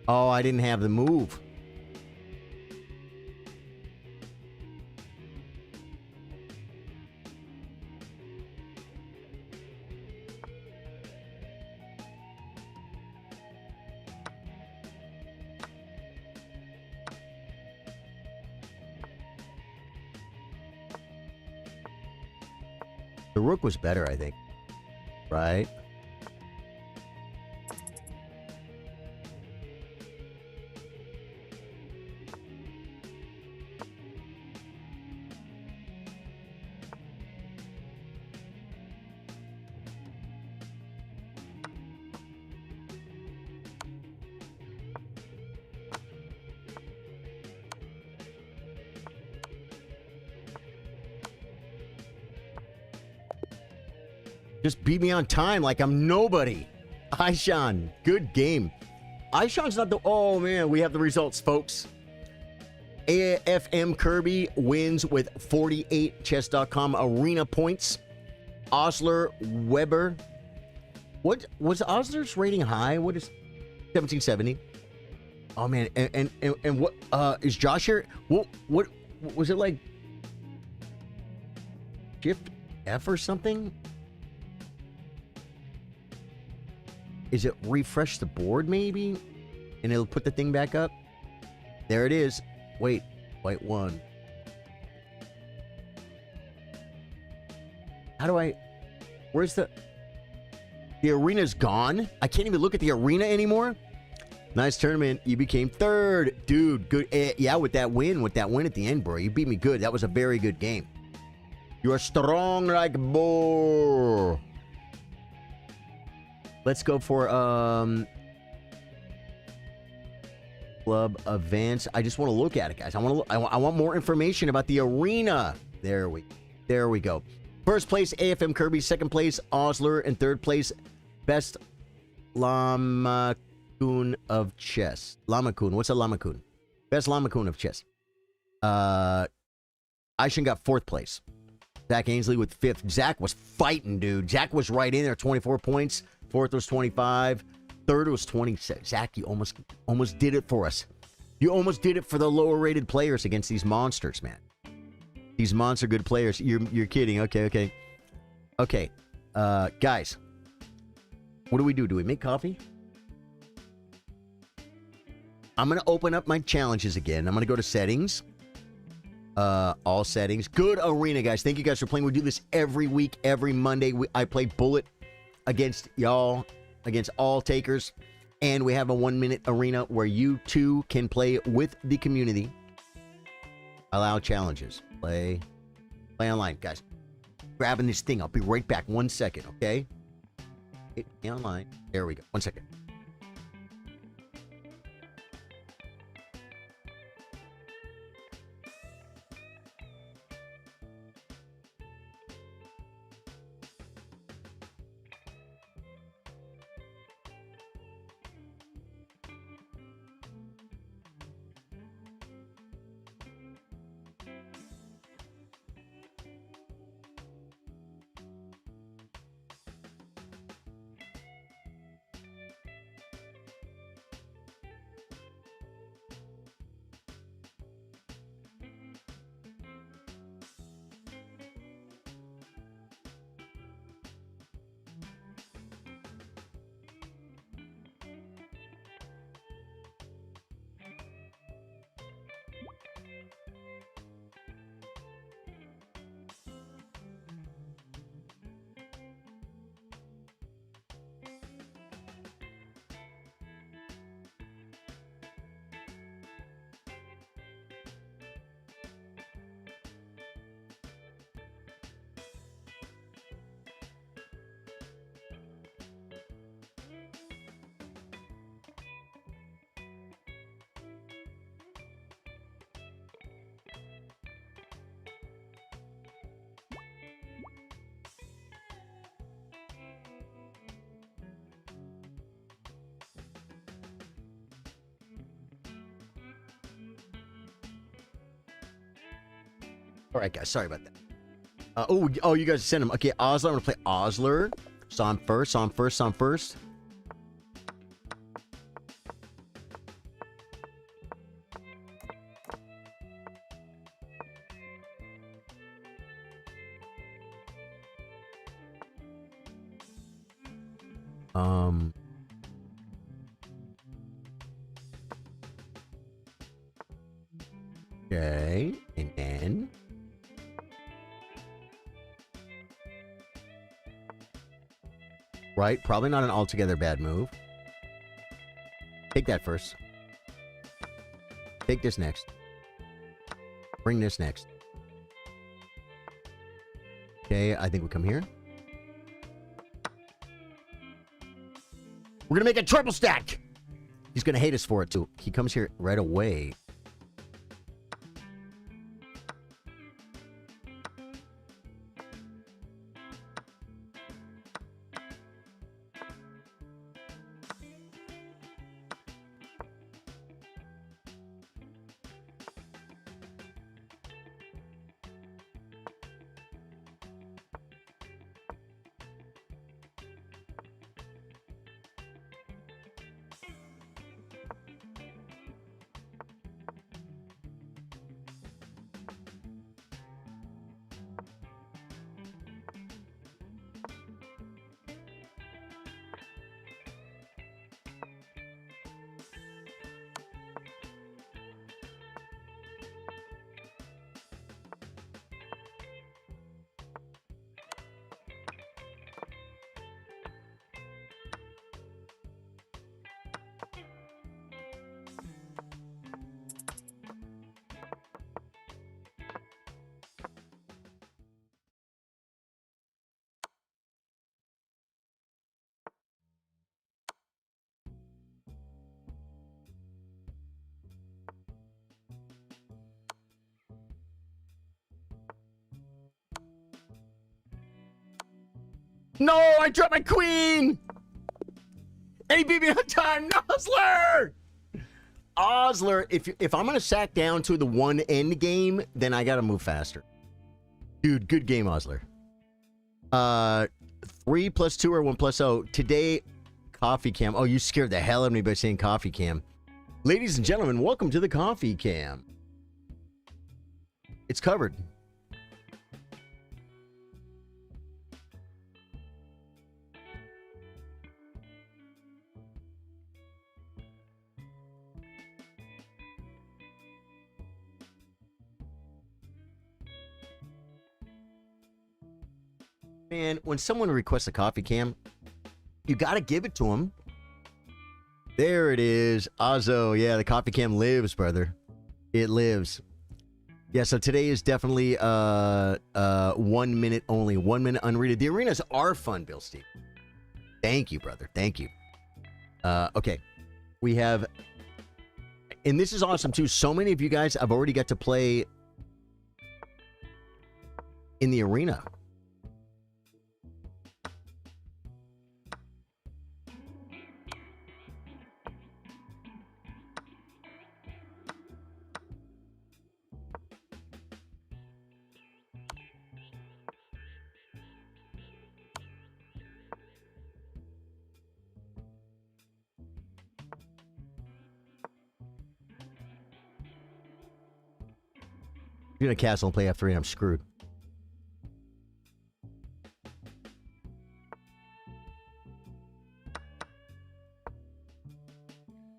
Oh, I didn't have the move. The rook was better, I think. Right? Just beat me on time like I'm nobody. Aishan, good game. Aishan's not the... Oh, man, we have the results, folks. AFM Kirby wins with 48 chess.com arena points. Osler Weber. What was Osler's rating high? What is 1770? Oh, man. And what is Josh here? What was it like? Shift F or something? Is it refresh the board, maybe? And it'll put the thing back up? There it is. Wait, white one. How do I... Where's the... The arena's gone? I can't even look at the arena anymore? Nice tournament. You became third. Dude, good. Yeah, with that win at the end, bro. You beat me good. That was a very good game. You are strong like bull. Let's go for club events. I just want to look at it, guys. I want more information about the arena. There we go. First place AFM Kirby, second place Osler, and third place Best Lamakun of Chess. Lamakun. What's a Lamakun? Best Lamakun of Chess. Aishin got fourth place. Zach Ainsley with fifth. Zach was fighting, dude. Zach was right in there, 24 points. Fourth was 25. Third was 26. Zach, you almost did it for us. You almost did it for the lower rated players against these monsters, man. These monster good players. You're kidding. Okay. Guys. What do we do? Do we make coffee? I'm going to open up my challenges again. I'm going to go to settings. All settings. Good arena, guys. Thank you guys for playing. We do this every week, every Monday. I play Bullet against y'all, against all takers. And we have a 1-minute arena where you too can play with the community. Allow challenges. Play online, guys. Grabbing this thing. I'll be right back. 1 second, okay? Hit me online. There we go. 1 second. All right, guys. Sorry about that. Oh, you guys sent him. Okay, Osler. I'm going to play Osler. So I'm first. Okay, and then right, probably not an altogether bad move. Take that first. Take this next. Bring this next. Okay, I think we come here. We're gonna make a triple stack. He's gonna hate us for it too. He comes here right away. No, I dropped my queen. And he beat me on time. Osler! Osler, if I'm going to sack down to the one end game, then I got to move faster. Dude, good game, Osler. 3 plus 2 or 1 plus 0. Today, coffee cam. Oh, you scared the hell out of me by saying coffee cam. Ladies and gentlemen, welcome to the coffee cam. It's covered. Man, when someone requests a coffee cam, you got to give it to them. There it is. Ozzo. Yeah, the coffee cam lives, brother. It lives. Yeah, so today is definitely 1 minute only. 1 minute unrated. The arenas are fun, Bill Steve. Thank you, brother. Thank you. Okay. We have... And this is awesome, too. So many of you guys have already got to play in the arena. If you're in a castle and play F3, I'm screwed.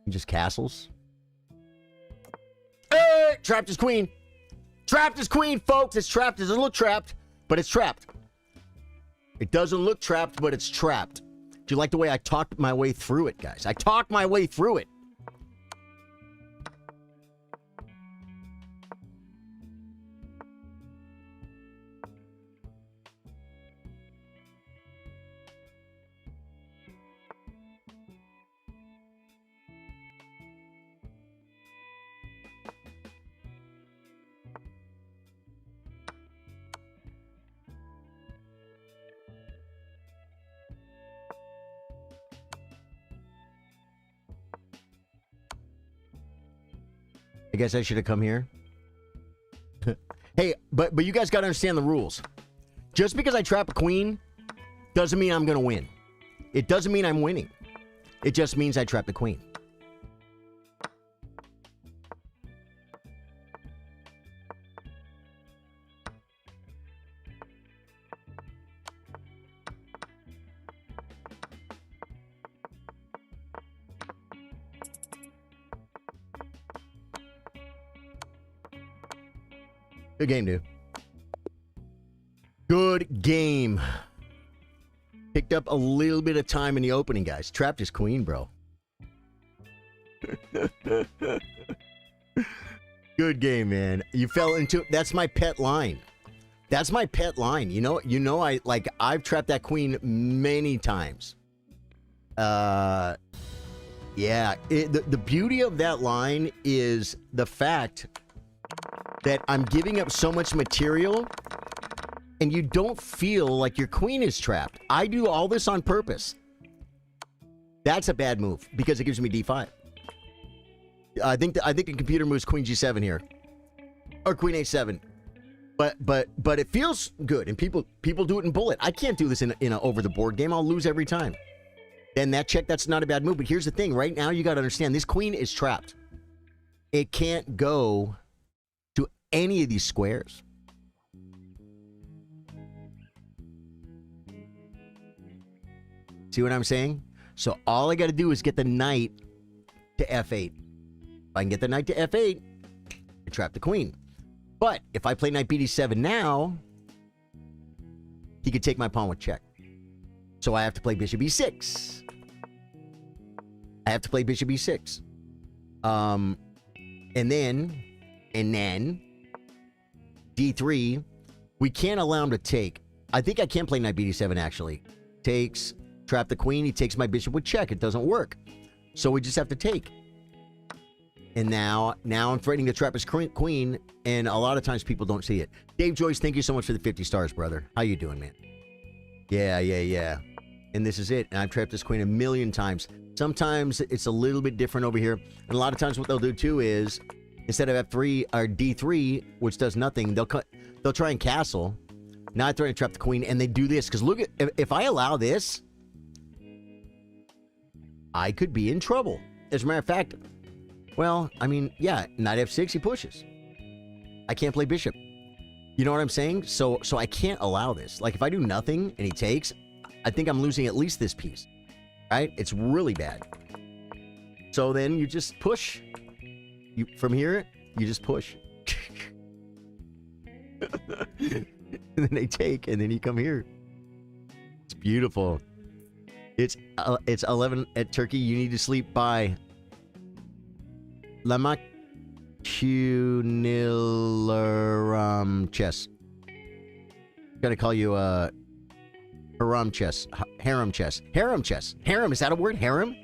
Just castles. Hey! Trapped as queen. Trapped as queen, folks. It's trapped. It doesn't look trapped, but it's trapped. It doesn't look trapped, but it's trapped. Do you like the way I talked my way through it, guys? I talked my way through it. I guess I should have come here. Hey, but you guys got to understand the rules. Just because I trap a queen doesn't mean I'm going to win. It doesn't mean I'm winning. It just means I trapped the queen. Good game, dude. Good game. Picked up a little bit of time in the opening, guys. Trapped his queen, bro. Good game, man. You fell into... That's my pet line. That's my pet line. You know, I've trapped that queen many times. Yeah. The beauty of that line is the fact that I'm giving up so much material and you don't feel like your queen is trapped. I do all this on purpose. That's a bad move because it gives me d5. I think the computer moves queen g7 here. Or queen a7. But it feels good and people do it in bullet. I can't do this in an over the board game. I'll lose every time. Then that check, that's not a bad move. But here's the thing. Right now, you got to understand, this queen is trapped. It can't go to any of these squares. See what I'm saying? So all I got to do is get the knight to f8. If I can get the knight to f8, I trap the queen. But if I play knight bd7 now, he could take my pawn with check. So I have to play bishop e6. I have to play bishop e6. And then d3. We can't allow him to take. I think I can play knight bd7 actually. Takes, trap the queen. He takes my bishop with check. It doesn't work. So we just have to take. And now I'm threatening to trap his queen, and a lot of times people don't see it. Dave Joyce, thank you so much for the 50 stars, brother. How you doing, man? Yeah, yeah, yeah. And this is it. And I've trapped this queen a million times. Sometimes it's a little bit different over here. And a lot of times what they'll do too is, instead of F3 or D3, which does nothing, they'll try and castle. Now I threaten to trap the queen, and they do this. Because look at, if I allow this, I could be in trouble. As a matter of fact, well, I mean, yeah, knight F6, he pushes. I can't play bishop. You know what I'm saying? So I can't allow this. Like, if I do nothing and he takes, I think I'm losing at least this piece. Right? It's really bad. So then you just push. From here, you just push. And then they take, and then you come here. It's beautiful. It's 11 at Turkey. You need to sleep. Bye. Lamak chess. Gotta call you harem chess. Harem chess. Harem chess. Harem, is that a word? Harem?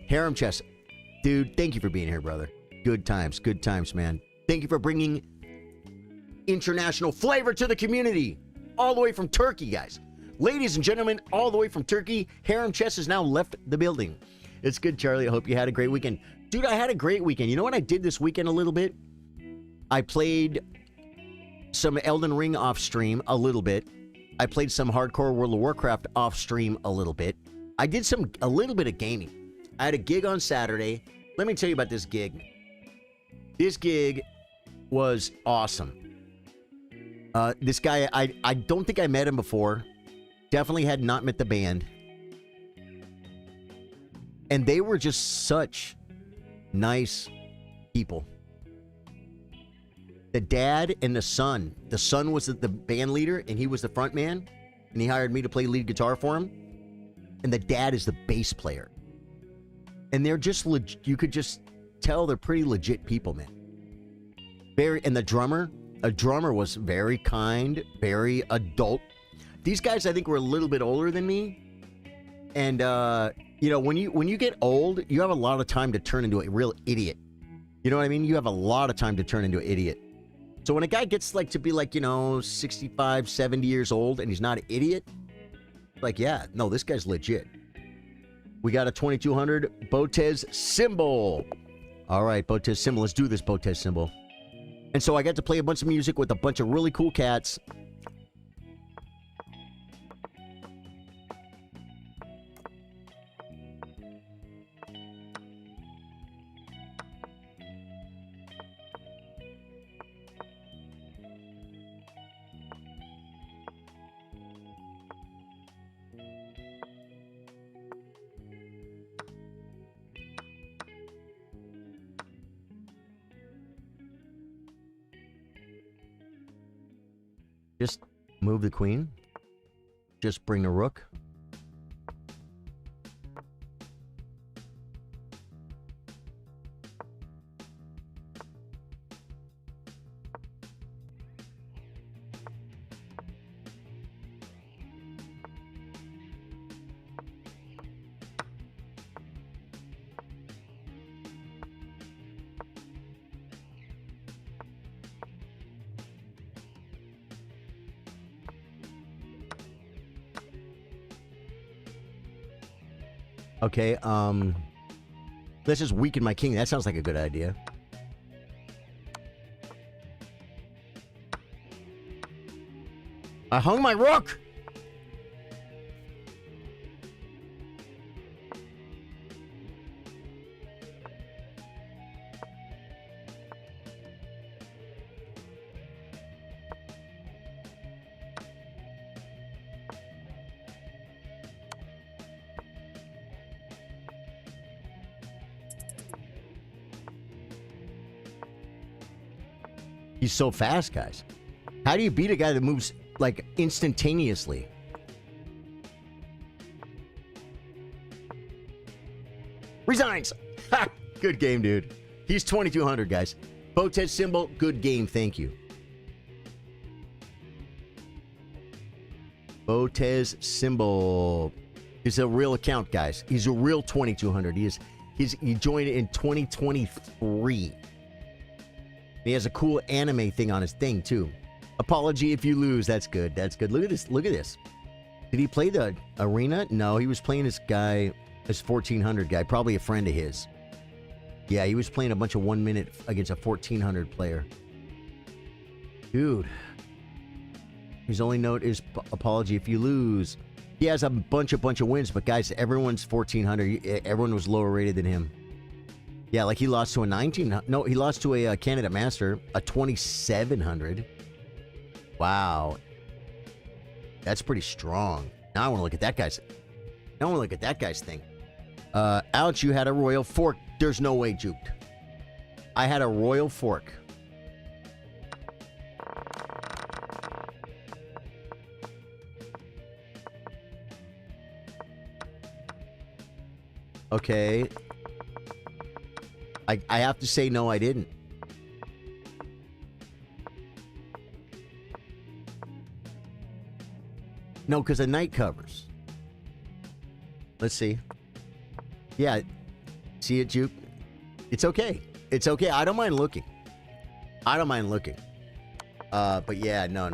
Harem chess. Dude, thank you for being here, brother. Good times, man. Thank you for bringing international flavor to the community. All the way from Turkey, guys. Ladies and gentlemen, all the way from Turkey, Harem Chess has now left the building. It's good, Charlie. I hope you had a great weekend. Dude, I had a great weekend. You know what I did this weekend a little bit? I played some Elden Ring off stream a little bit. I played some hardcore World of Warcraft off stream a little bit. I did a little bit of gaming. I had a gig on Saturday. Let me tell you about this gig. This gig was awesome. This guy, I don't think I met him before. Definitely had not met the band. And they were just such nice people. The dad and the son. The son was the band leader, and he was the front man. And he hired me to play lead guitar for him. And the dad is the bass player. And they're just, you could just tell they're pretty legit people, man. And the drummer was very kind, very adult. These guys, I think, were a little bit older than me. And, you know, when you get old, you have a lot of time to turn into a real idiot. You know what I mean? You have a lot of time to turn into an idiot. So when a guy gets, like, to be, like, you know, 65, 70 years old, and he's not an idiot, like, yeah, no, this guy's legit. We got a 2200 Botez symbol. All right, Botez symbol. Let's do this Botez symbol. And so I got to play a bunch of music with a bunch of really cool cats. Just move the queen. Just bring the rook. Okay, let's just weaken my king. That sounds like a good idea. I hung my rook! He's so fast, guys. How do you beat a guy that moves, like, instantaneously? Resigns! Ha! Good game, dude. He's 2200, guys. Botez symbol, good game, thank you. Botez symbol. He's a real account, guys. He's a real 2200. He joined in 2023. He has a cool anime thing on his thing, too. Apology if you lose. That's good. That's good. Look at this. Look at this. Did he play the arena? No, he was playing this guy, this 1400 guy, probably a friend of his. Yeah, he was playing a bunch of 1 minute against a 1400 player. Dude. His only note is apology if you lose. He has a bunch of wins, but guys, everyone's 1400. Everyone was lower rated than him. Yeah, like he lost to a 19. No, he lost to a Canada Master, a 2700. Wow. That's pretty strong. Now I want to look at that guy's. Now I want to look at that guy's thing. Ouch, you had a royal fork. There's no way, Juked. I had a royal fork. Okay. I have to say no, I didn't. No, because the night covers. Let's see. Yeah. See it, Juke? It's okay. It's okay. I don't mind looking. I don't mind looking. But yeah, no.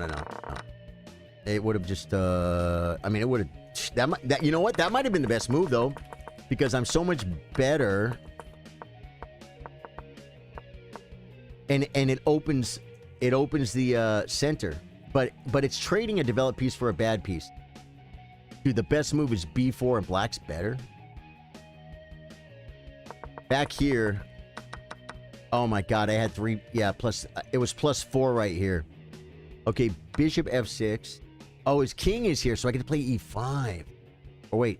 It would have just, I mean, it would have, you know what? That might have been the best move, though. Because I'm so much better. And it opens the center. But it's trading a developed piece for a bad piece. Dude, the best move is B4 and black's better. Back here. Oh my god, I had 3. Yeah, plus it was +4 right here. Okay, bishop F6. Oh, his king is here, so I get to play E5. Oh wait,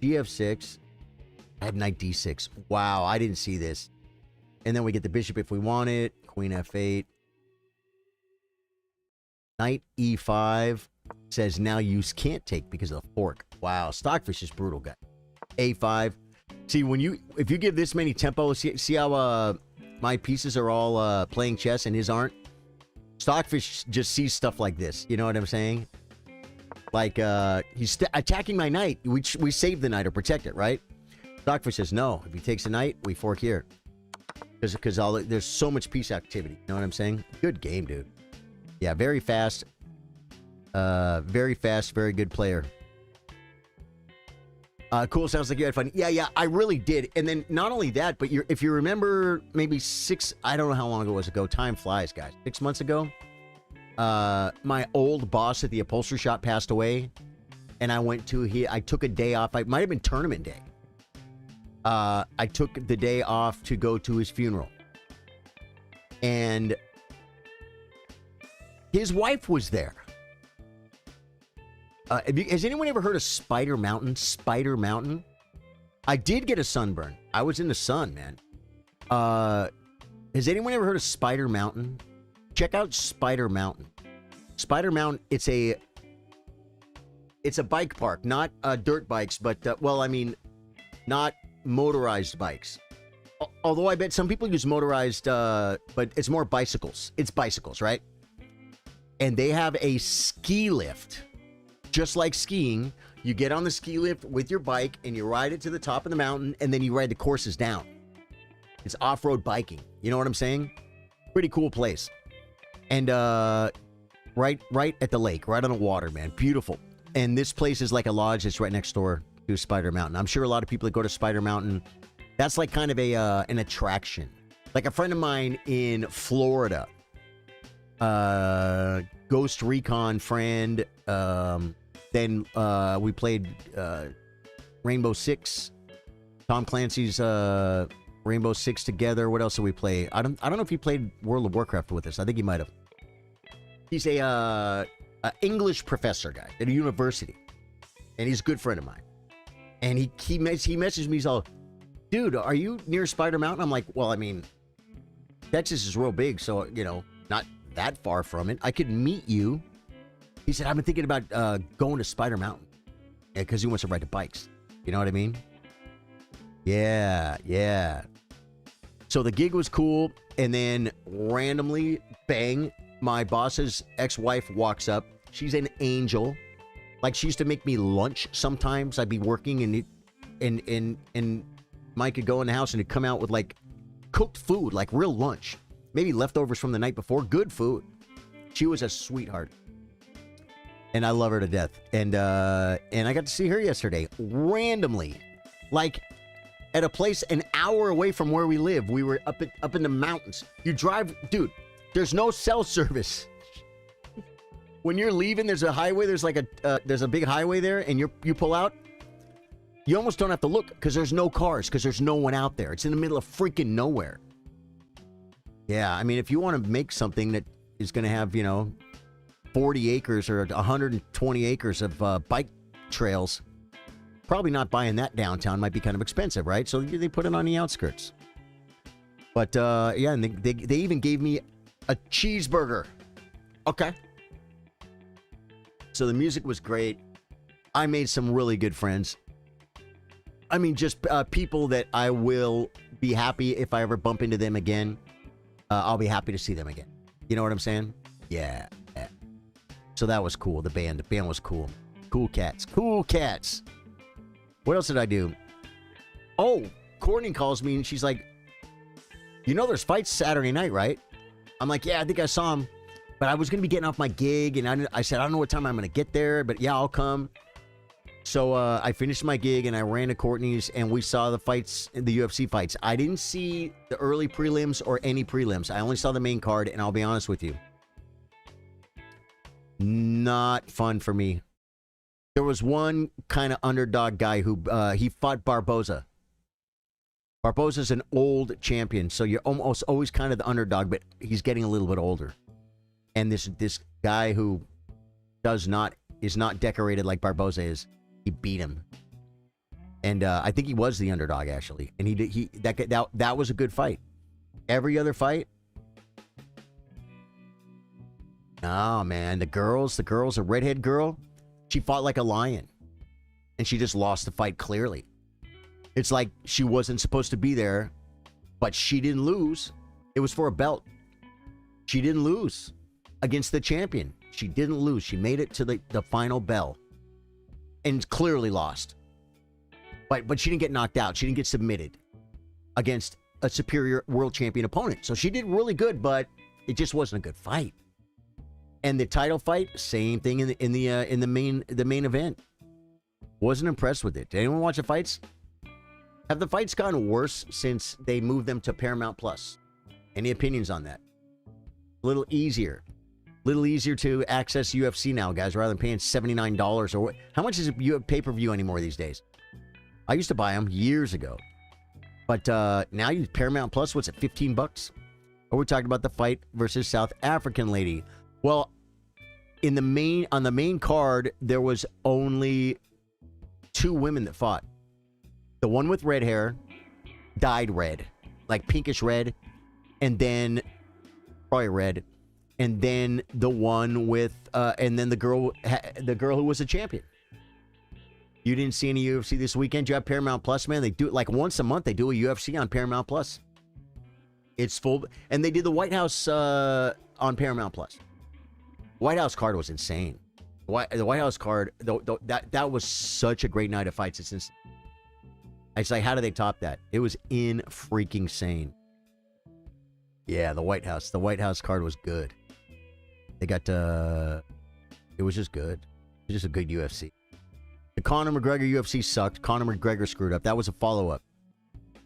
GF6. I have knight D6. Wow, I didn't see this. And then we get the bishop if we want it. Queen F8. Knight E5 says now you can't take because of the fork. Wow, Stockfish is brutal, guy. A5. See, if you give this many tempo, see how my pieces are all playing chess and his aren't? Stockfish just sees stuff like this. You know what I'm saying? Like, he's attacking my knight. We save the knight or protect it, right? Stockfish says, no. If he takes a knight, we fork here. Because there's so much piece activity. You know what I'm saying? Good game, dude. Yeah, very fast. Very fast, very good player. Cool, sounds like you had fun. Yeah, I really did. And then not only that, but if you remember maybe I don't know how long ago it was. Time flies, guys. 6 months ago, my old boss at the upholstery shop passed away. And I took a day off. It might have been tournament day. I took the day off to go to his funeral. And his wife was there. Has anyone ever heard of Spider Mountain? Spider Mountain? I did get a sunburn. I was in the sun, man. Has anyone ever heard of Spider Mountain? Check out Spider Mountain. Spider Mountain, it's a bike park, not dirt bikes, but, well, I mean, not motorized bikes. Although I bet some people use motorized, but it's more bicycles. It's bicycles, right? And they have a ski lift. Just like skiing, you get on the ski lift with your bike and you ride it to the top of the mountain and then you ride the courses down. It's off-road biking. You know what I'm saying? Pretty cool place. And right at the lake, right on the water, man. Beautiful. And this place is like a lodge that's right next door to Spider Mountain. I'm sure a lot of people that go to Spider Mountain, that's like kind of an attraction. Like a friend of mine in Florida, Ghost Recon friend, then we played Rainbow Six, Tom Clancy's Rainbow Six together. What else did we play? I don't know if he played World of Warcraft with us. I think he might have. He's a English professor guy at a university, and he's a good friend of mine. And he messaged me. He's all, dude, are you near Spider Mountain? I'm like, well, I mean, Texas is real big, so not that far from it. I could meet you. He said, I've been thinking about going to Spider Mountain. Yeah, because he wants to ride the bikes. You know what I mean? Yeah. So the gig was cool. And then randomly, bang, my boss's ex-wife walks up. She's an angel. Like, she used to make me lunch sometimes. I'd be working and Mike could go in the house and he'd come out with, like, cooked food, like real lunch. Maybe leftovers from the night before. Good food. She was a sweetheart. and I love her to death. And I got to see her yesterday, randomly, like at a place an hour away from where we live. We were up in the mountains. You drive, dude. There's no cell service. When you're leaving, there's a highway. There's like there's a big highway there, and you pull out. You almost don't have to look because there's no cars, because there's no one out there. It's in the middle of freaking nowhere. Yeah, I mean, if you want to make something that is going to have, 40 acres or 120 acres of bike trails, probably not buying that downtown. Might be kind of expensive, right? So they put it on the outskirts. But, yeah, and they even gave me a cheeseburger. Okay. So the music was great. I made some really good friends. I mean, just people that I will be happy if I ever bump into them again. I'll be happy to see them again. You know what I'm saying? Yeah. So that was cool. The band was cool. Cool cats. Cool cats. What else did I do? Oh, Courtney calls me and she's like, there's fights Saturday night, right? I'm like, yeah, I think I saw him. But I was going to be getting off my gig, and I said, I don't know what time I'm going to get there, but yeah, I'll come. So I finished my gig, and I ran to Courtney's, and we saw the fights, the UFC fights. I didn't see the early prelims or any prelims. I only saw the main card, and I'll be honest with you. Not fun for me. There was one kind of underdog guy who he fought Barboza. Barboza's an old champion, so you're almost always kind of the underdog, but he's getting a little bit older. And this guy who is not decorated like Barboza is, he beat him. And I think he was the underdog, actually. And that was a good fight. Every other fight, oh man, the girls, a redhead girl, she fought like a lion. And she just lost the fight clearly. It's like she wasn't supposed to be there, but she didn't lose. It was for a belt. She didn't lose against the champion. She didn't lose. She made it to the final bell and clearly lost. But she didn't get knocked out. She didn't get submitted against a superior world champion opponent. So she did really good, but it just wasn't a good fight. And the title fight, same thing in the main event. Wasn't impressed with it. Did anyone watch the fights? Have the fights gotten worse since they moved them to Paramount Plus? Any opinions on that? A little easier to access UFC now, guys, rather than paying $79 or how much is a pay-per-view anymore these days? I used to buy them years ago, but now you Paramount Plus. What's it, $15? Or we're talking about the fight versus South African lady. Well, on the main card, there was only 2 women that fought. The one with red hair, dyed red, like pinkish red, and then probably red, and then the one with, and then the girl who was a champion. You didn't see any UFC this weekend? You have Paramount Plus, man. They do it like once a month. They do a UFC on Paramount Plus. It's full, and they did the White House on Paramount Plus. White House card was insane. The White House card, that was such a great night of fights. It's insane. It's like, how do they top that? It was freaking sane. Yeah, the White House card was good. They got it was just good. It was just a good UFC. The Conor McGregor UFC sucked. Conor McGregor screwed up. That was a follow-up.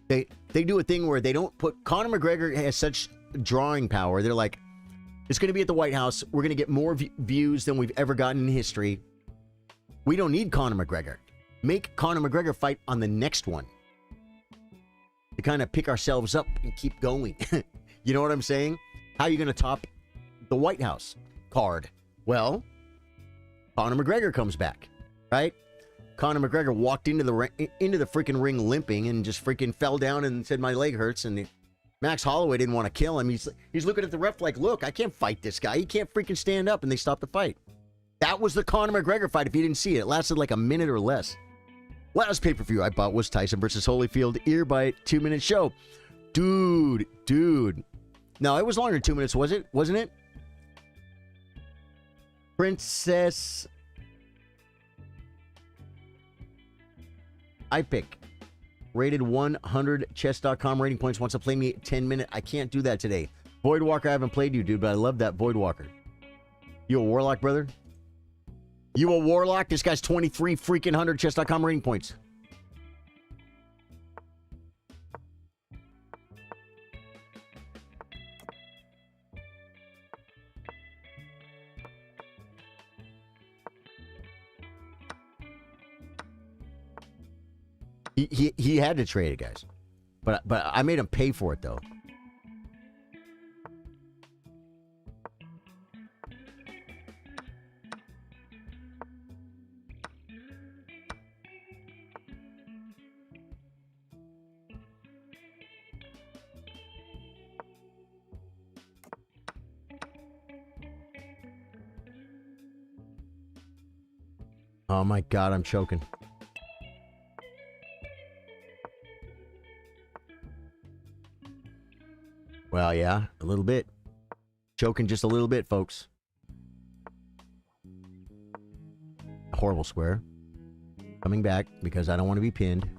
They do a thing where they don't put... Conor McGregor has such drawing power. They're like, it's going to be at the White House. We're going to get more views than we've ever gotten in history. We don't need Conor McGregor. Make Conor McGregor fight on the next one. To kind of pick ourselves up and keep going. You know what I'm saying? How are you going to top the White House card? Well, Conor McGregor comes back, right? Conor McGregor walked into the freaking ring limping and just freaking fell down and said, my leg hurts. And Max Holloway didn't want to kill him. He's looking at the ref like, look, I can't fight this guy. He can't freaking stand up. And they stopped the fight. That was the Conor McGregor fight. If you didn't see it, it lasted like a minute or less. Last pay-per-view I bought was Tyson versus Holyfield Earbite 2-minute show. Dude. No, it was longer than 2 minutes, wasn't it? Princess iPick. Rated 100 chess.com rating points. Wants to play me 10-minute. I can't do that today. Voidwalker, I haven't played you, dude, but I love that Voidwalker. You a Warlock, brother? You a warlock? This guy's 23 freaking 100 chess.com rating points. He had to trade it, guys. But I made him pay for it, though. Oh my God, I'm choking. Well, yeah, a little bit. Choking just a little bit, folks. Horrible square. Coming back because I don't want to be pinned.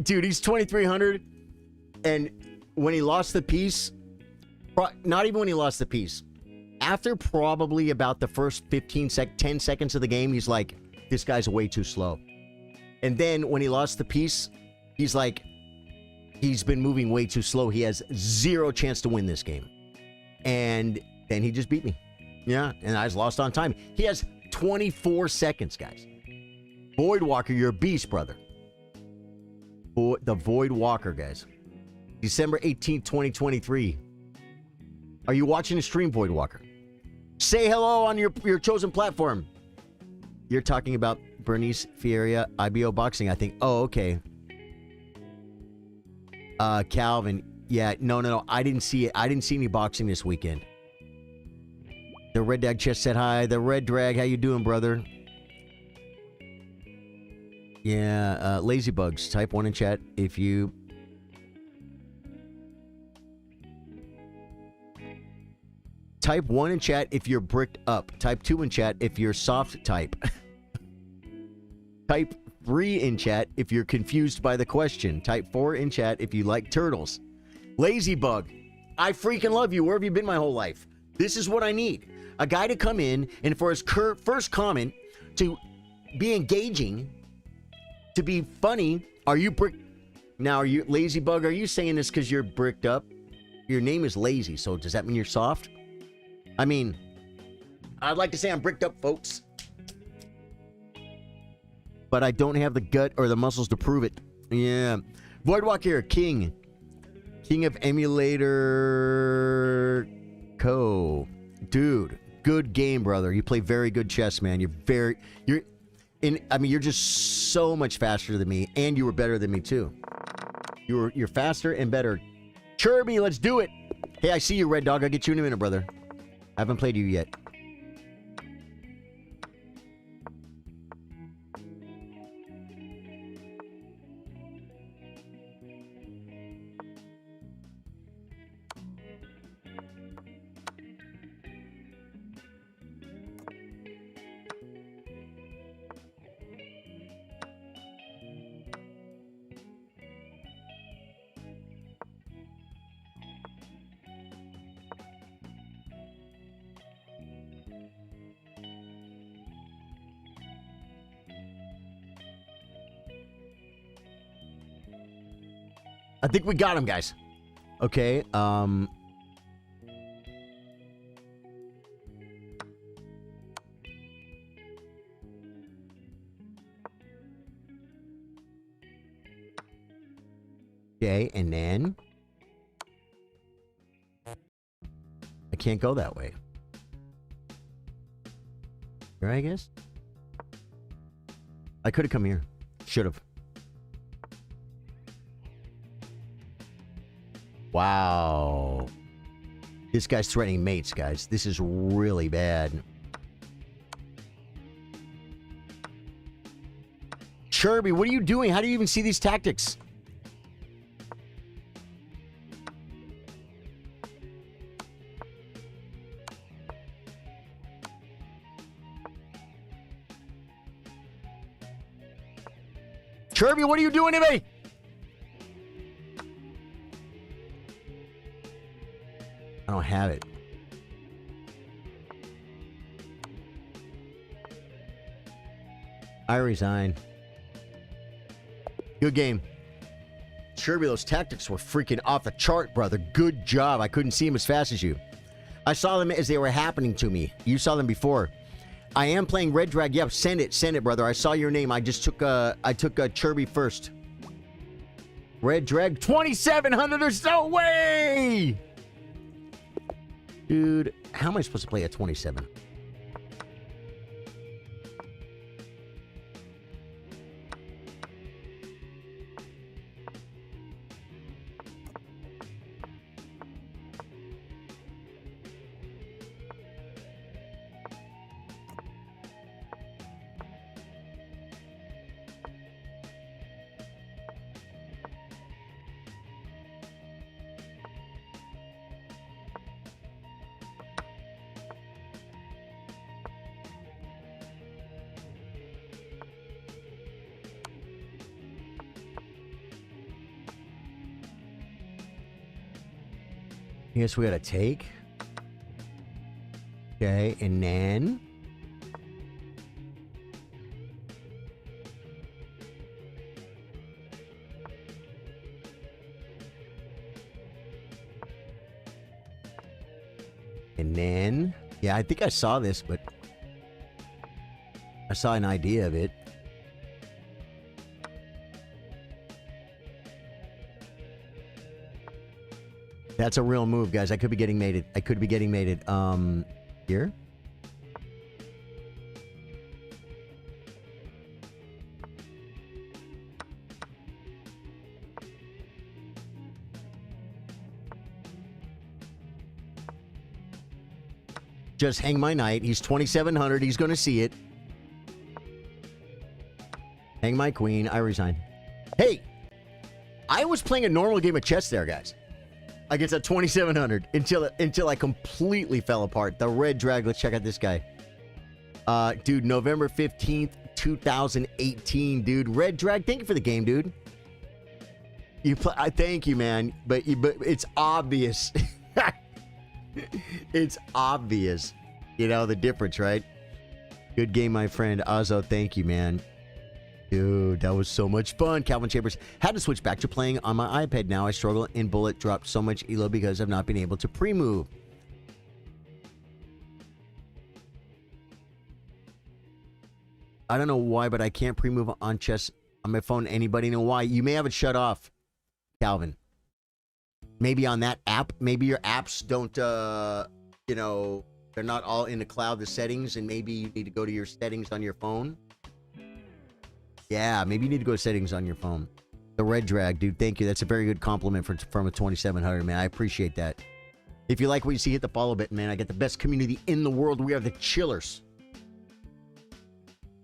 Dude, he's 2,300. And when he lost the piece, not even when he lost the piece, after probably about the first 10 seconds of the game, he's like, this guy's way too slow. And then when he lost the piece, he's like, he's been moving way too slow. He has zero chance to win this game. And then he just beat me. Yeah, and I was lost on time. He has 24 seconds, guys. Voidwalker, you're a beast, brother. The Void Walker, guys. December 18th, 2023. Are you watching the stream, Void Walker? Say hello on your chosen platform. You're talking about Bernice Fieria, IBO Boxing, I think. Oh, okay. Calvin. Yeah, no. I didn't see it. I didn't see any boxing this weekend. The Red Drag Chest said hi. The Red Drag, how you doing, brother? Yeah, Lazybugs, type 1 in chat if you... Type 1 in chat if you're bricked up. Type 2 in chat if you're soft type. Type 3 in chat if you're confused by the question. Type 4 in chat if you like turtles. Lazybug, I freaking love you. Where have you been my whole life? This is what I need. A guy to come in and for his first comment to be engaging... To be funny, are you brick? Now, are you Lazybug? Are you saying this because you're bricked up? Your name is Lazy, so does that mean you're soft? I mean, I'd like to say I'm bricked up, folks, but I don't have the gut or the muscles to prove it. Yeah, Voidwalk here, King of Emulator Co. Dude, good game, brother. You play very good chess, man. You're just so much faster than me, and you were better than me too. You're faster and better. Chirby, let's do it. Hey, I see you, Red Dog. I'll get you in a minute, brother. I haven't played you yet. I think we got him, guys. Okay, okay, and then I can't go that way. Here, I guess? I could have come here. Should have. Wow. This guy's threatening mates, guys. This is really bad. Charly, what are you doing? How do you even see these tactics? Charly, what are you doing to me? I don't have it. I resign. Good game. Charly, those tactics were freaking off the chart, brother. Good job. I couldn't see them as fast as you. I saw them as they were happening to me. You saw them before. I am playing Red Drag. Yep, send it, brother. I saw your name. I just took I took Charly first. Red Drag 2700. There's no way. Dude, how am I supposed to play at 27? I guess we gotta take. Okay, and then... And then... Yeah, I think I saw this, but... I saw an idea of it. That's a real move, guys. I could be getting mated. I could be getting mated. Here? Just hang my knight. He's 2700. He's going to see it. Hang my queen. I resign. Hey! I was playing a normal game of chess there, guys. Against a 2700 until I completely fell apart. The Red Drag. Let's check out this guy. Dude, November 15th, 2018, dude. Red Drag, thank you for the game, dude. I thank you, man. But it's obvious. It's obvious. You know the difference, right? Good game, my friend. Azo, thank you, man. Dude, that was so much fun. Calvin Chambers had to switch back to playing on my iPad. Now I struggle in Bullet. Dropped so much elo because I've not been able to pre-move. I don't know why, but I can't pre-move on chess on my phone. Anybody know why? You may have it shut off, Calvin. Maybe on that app. Maybe your apps don't, you know, they're not all in the cloud, the settings, and maybe you need to go to your settings on your phone. Yeah, maybe you need to go to settings on your phone. The Red Drag, dude, thank you. That's a very good compliment from a 2700, man. I appreciate that. If you like what you see, hit the follow button, man. I got the best community in the world. We are the chillers.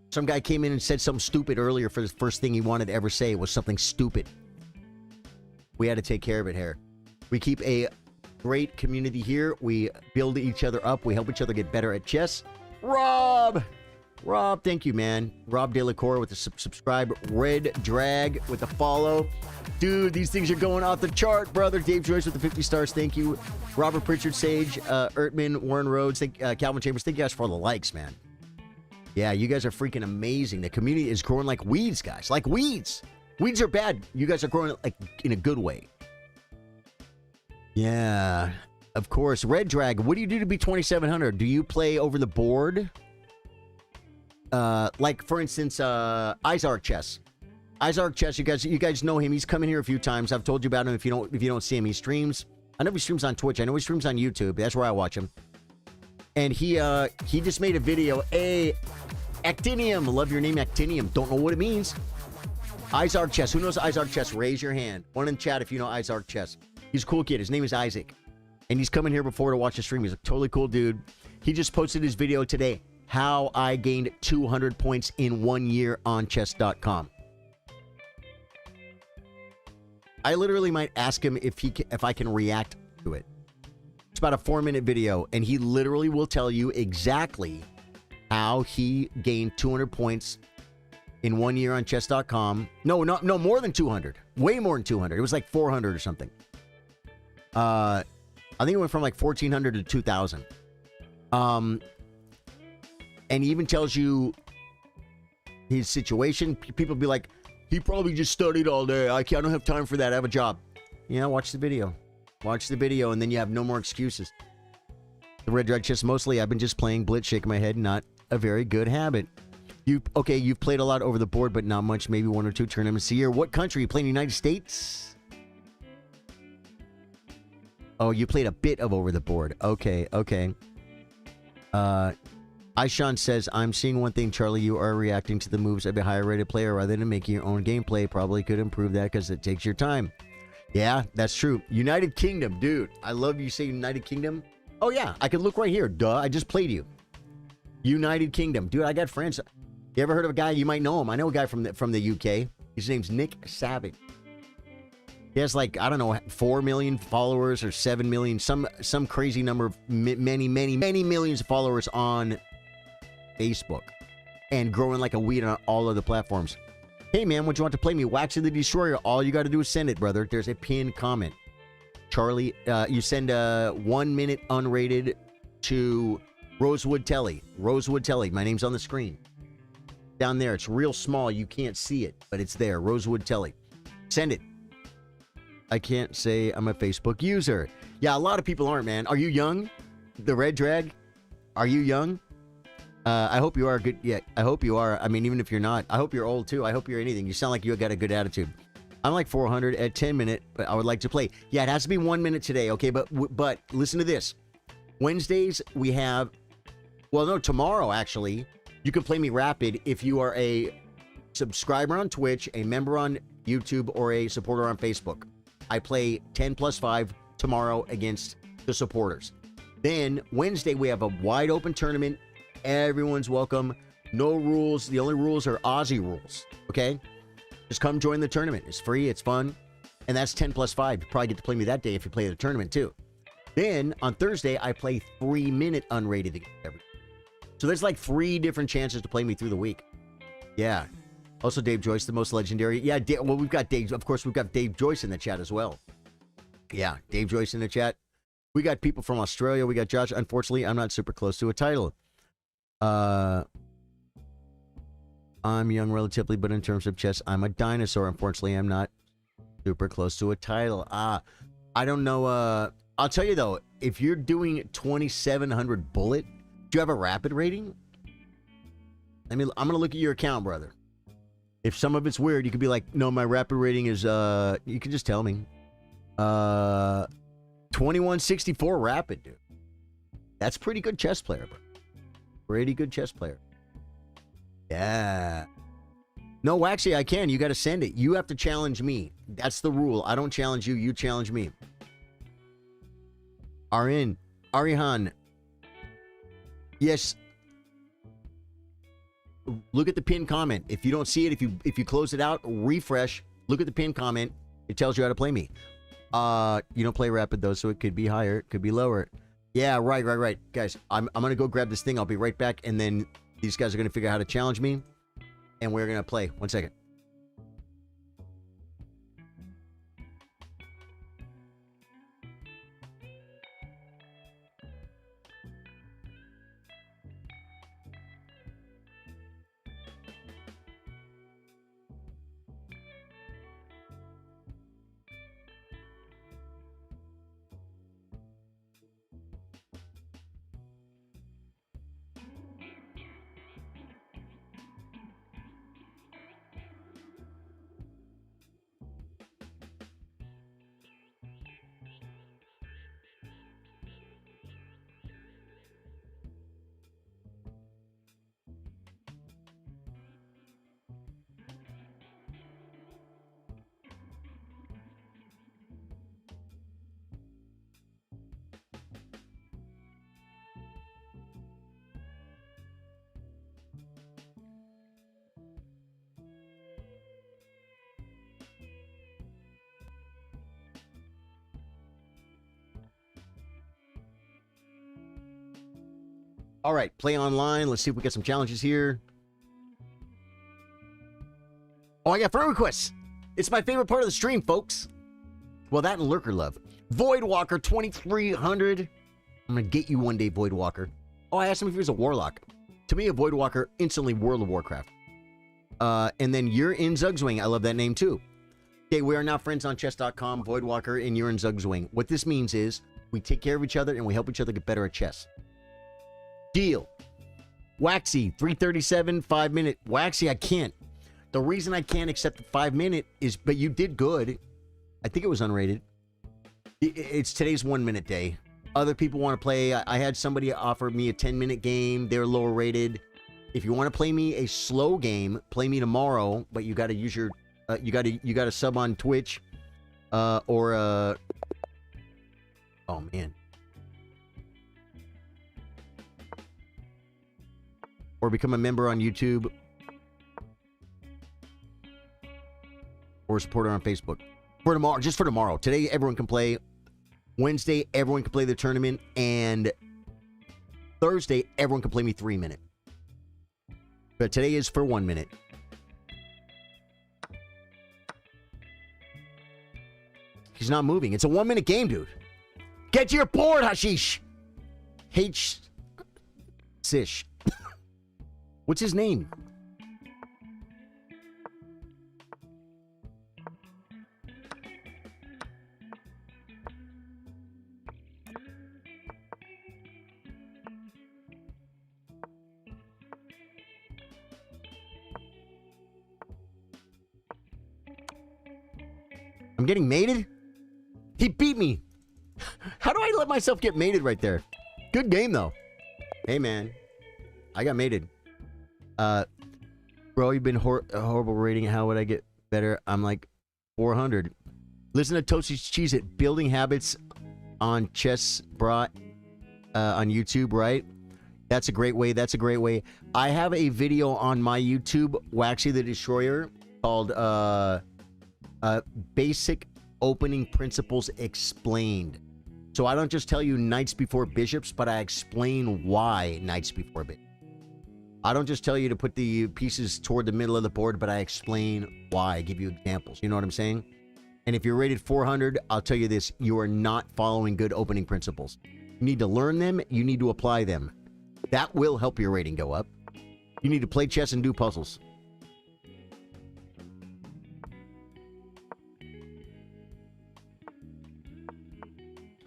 Some guy came in and said something stupid earlier for the first thing he wanted to ever say was something stupid. We had to take care of it here. We keep a great community here. We build each other up. We help each other get better at chess. Rob, thank you, man. Rob Delacour with the subscribe. Red Drag with the follow. Dude, these things are going off the chart, brother. Dave Joyce with the 50 stars. Thank you. Robert Pritchard, Sage, Ertman, Warren Rhodes, Calvin Chambers. Thank you guys for all the likes, man. Yeah, you guys are freaking amazing. The community is growing like weeds, guys. Like weeds. Weeds are bad. You guys are growing like in a good way. Yeah, of course. Red Drag, what do you do to be 2700? Do you play over the board? Like for instance, Izark Chess. Izark Chess, you guys know him. He's come in here a few times. I've told you about him. If you don't see him, he streams I know he streams on Twitch. I know he streams on YouTube. That's where I watch him. And he just made a video. Hey, Actinium. Love your name, Actinium. Don't know what it means. Izark Chess. Who knows Izark Chess? Raise your hand. One in the chat if you know Izark Chess. He's a cool kid. His name is Isaac. And he's coming here before to watch the stream. He's a totally cool dude. He just posted his video today. How I gained 200 points in 1 year on chess.com. I literally might ask him if I can react to it. It's about a 4-minute video, and he literally will tell you exactly how he gained 200 points in 1 year on chess.com. No, more than 200. Way more than 200. It was like 400 or something. I think it went from like 1,400 to 2,000. And he even tells you his situation. People be like, he probably just studied all day. I don't have time for that. I have a job. Yeah, watch the video. Watch the video, and then you have no more excuses. The Red Drag Chess, mostly I've been just playing Blitz, shaking my head. Not a very good habit. You've played a lot over the board, but not much. Maybe 1 or 2 tournaments a year. What country? You play in the United States? Oh, you played a bit of over the board. Okay. Aishan says, I'm seeing one thing, Charlie. You are reacting to the moves of a higher rated player rather than making your own gameplay. Probably could improve that because it takes your time. Yeah, that's true. United Kingdom, dude. I love you say United Kingdom. Oh, yeah. I can look right here. Duh. I just played you. United Kingdom. Dude, I got friends. You ever heard of a guy? You might know him. I know a guy from the UK. His name's Nick Savage. He has like, I don't know, 4 million followers or 7 million. Some crazy number of many millions of followers on Facebook. And growing like a weed on all other platforms. Hey, man, what you want to play me? Wax of the Destroyer. All you got to do is send it, brother. There's a pinned comment. Charlie, you send a 1 minute unrated to Rosewood Telly. Rosewood Telly. My name's on the screen. Down there. It's real small. You can't see it, but it's there. Rosewood Telly. Send it. I can't say I'm a Facebook user. Yeah, a lot of people aren't, man. Are you young? The Red Drag? Are you young? I hope you are good. Yeah, I hope you are. I mean, even if you're not, I hope you're old too. I hope you're anything. You sound like you got a good attitude. I'm like 400 at 10 minute, but I would like to play. Yeah, it has to be 1 minute today, okay? But listen to this. Wednesdays we have, well, no, tomorrow actually, you can play me rapid if you are a subscriber on Twitch, a member on YouTube, or a supporter on Facebook. I play 10 plus 5 tomorrow against the supporters. Then Wednesday we have a wide open tournament. Everyone's welcome. No rules. The only rules are Aussie rules. Okay? Just come join the tournament. It's free. It's fun. And that's 10 plus 5. You probably get to play me that day if you play the tournament too. Then on Thursday, I play 3 minute unrated again. So there's like 3 different chances to play me through the week. Yeah. Also, Dave Joyce, the most legendary. Yeah, well, we've got Dave. Of course, we've got Dave Joyce in the chat as well. Yeah, Dave Joyce in the chat. We got people from Australia. We got Josh. Unfortunately, I'm not super close to a title. I'm young relatively, but in terms of chess, I'm a dinosaur. Unfortunately, I'm not super close to a title. I don't know. I'll tell you though, if you're doing 2,700 bullet, do you have a rapid rating? I mean, I'm gonna look at your account, brother. If some of it's weird, you could be like, no, my rapid rating is you can just tell me. 2164 rapid, dude. That's pretty good chess player, bro. Pretty good chess player. Yeah. No, actually, I can. You got to send it. You have to challenge me. That's the rule. I don't challenge you. You challenge me. Arihan. Yes. Look at the pinned comment. If you don't see it, if you close it out, refresh. Look at the pinned comment. It tells you how to play me. You don't play rapid though, so it could be higher, it could be lower. Yeah, right. Guys, I'm gonna go grab this thing. I'll be right back, and then these guys are gonna figure out how to challenge me, and we're gonna play. 1 second. All right, play online. Let's see if we get some challenges here. Oh, I got friend requests. It's my favorite part of the stream, folks. Well, that and Lurker Love. Voidwalker 2300. I'm going to get you one day, Voidwalker. Oh, I asked him if he was a warlock. To me, a Voidwalker, instantly World of Warcraft. And then you're in Zugzwing. I love that name, too. Okay, we are now friends on chess.com, Voidwalker, and you're in Zugzwing. What this means is we take care of each other and we help each other get better at chess. Deal. Waxy, 337, 5 minute. Waxy, I can't. The reason I can't accept the 5 minute is, but you did good. I think it was unrated. It's today's 1 minute day. Other people want to play. I had somebody offer me a 10-minute game. They're lower rated. If you want to play me a slow game, play me tomorrow. But you got to use your, you got to sub on Twitch, or oh man, or become a member on YouTube, or a supporter on Facebook. For tomorrow, just for tomorrow. Today, everyone can play. Wednesday, everyone can play the tournament. And Thursday, everyone can play me 3 minute. But today is for 1 minute. He's not moving. It's a 1 minute game, dude. Get to your board, Hashish. Sish. What's his name? I'm getting mated? He beat me. How do I let myself get mated right there? Good game, though. Hey, man. I got mated. Bro, you've been horrible rating. How would I get better? I'm like 400. Listen to Toasty's Cheese It. Building habits on Chess Brat on YouTube, right? That's a great way. That's a great way. I have a video on my YouTube, Waxy the Destroyer, called Basic Opening Principles Explained. So I don't just tell you knights before bishops, but I explain why knights before bishops. I don't just tell you to put the pieces toward the middle of the board, but I explain why. I give you examples. You know what I'm saying? And if you're rated 400, I'll tell you this. You are not following good opening principles. You need to learn them. You need to apply them. That will help your rating go up. You need to play chess and do puzzles.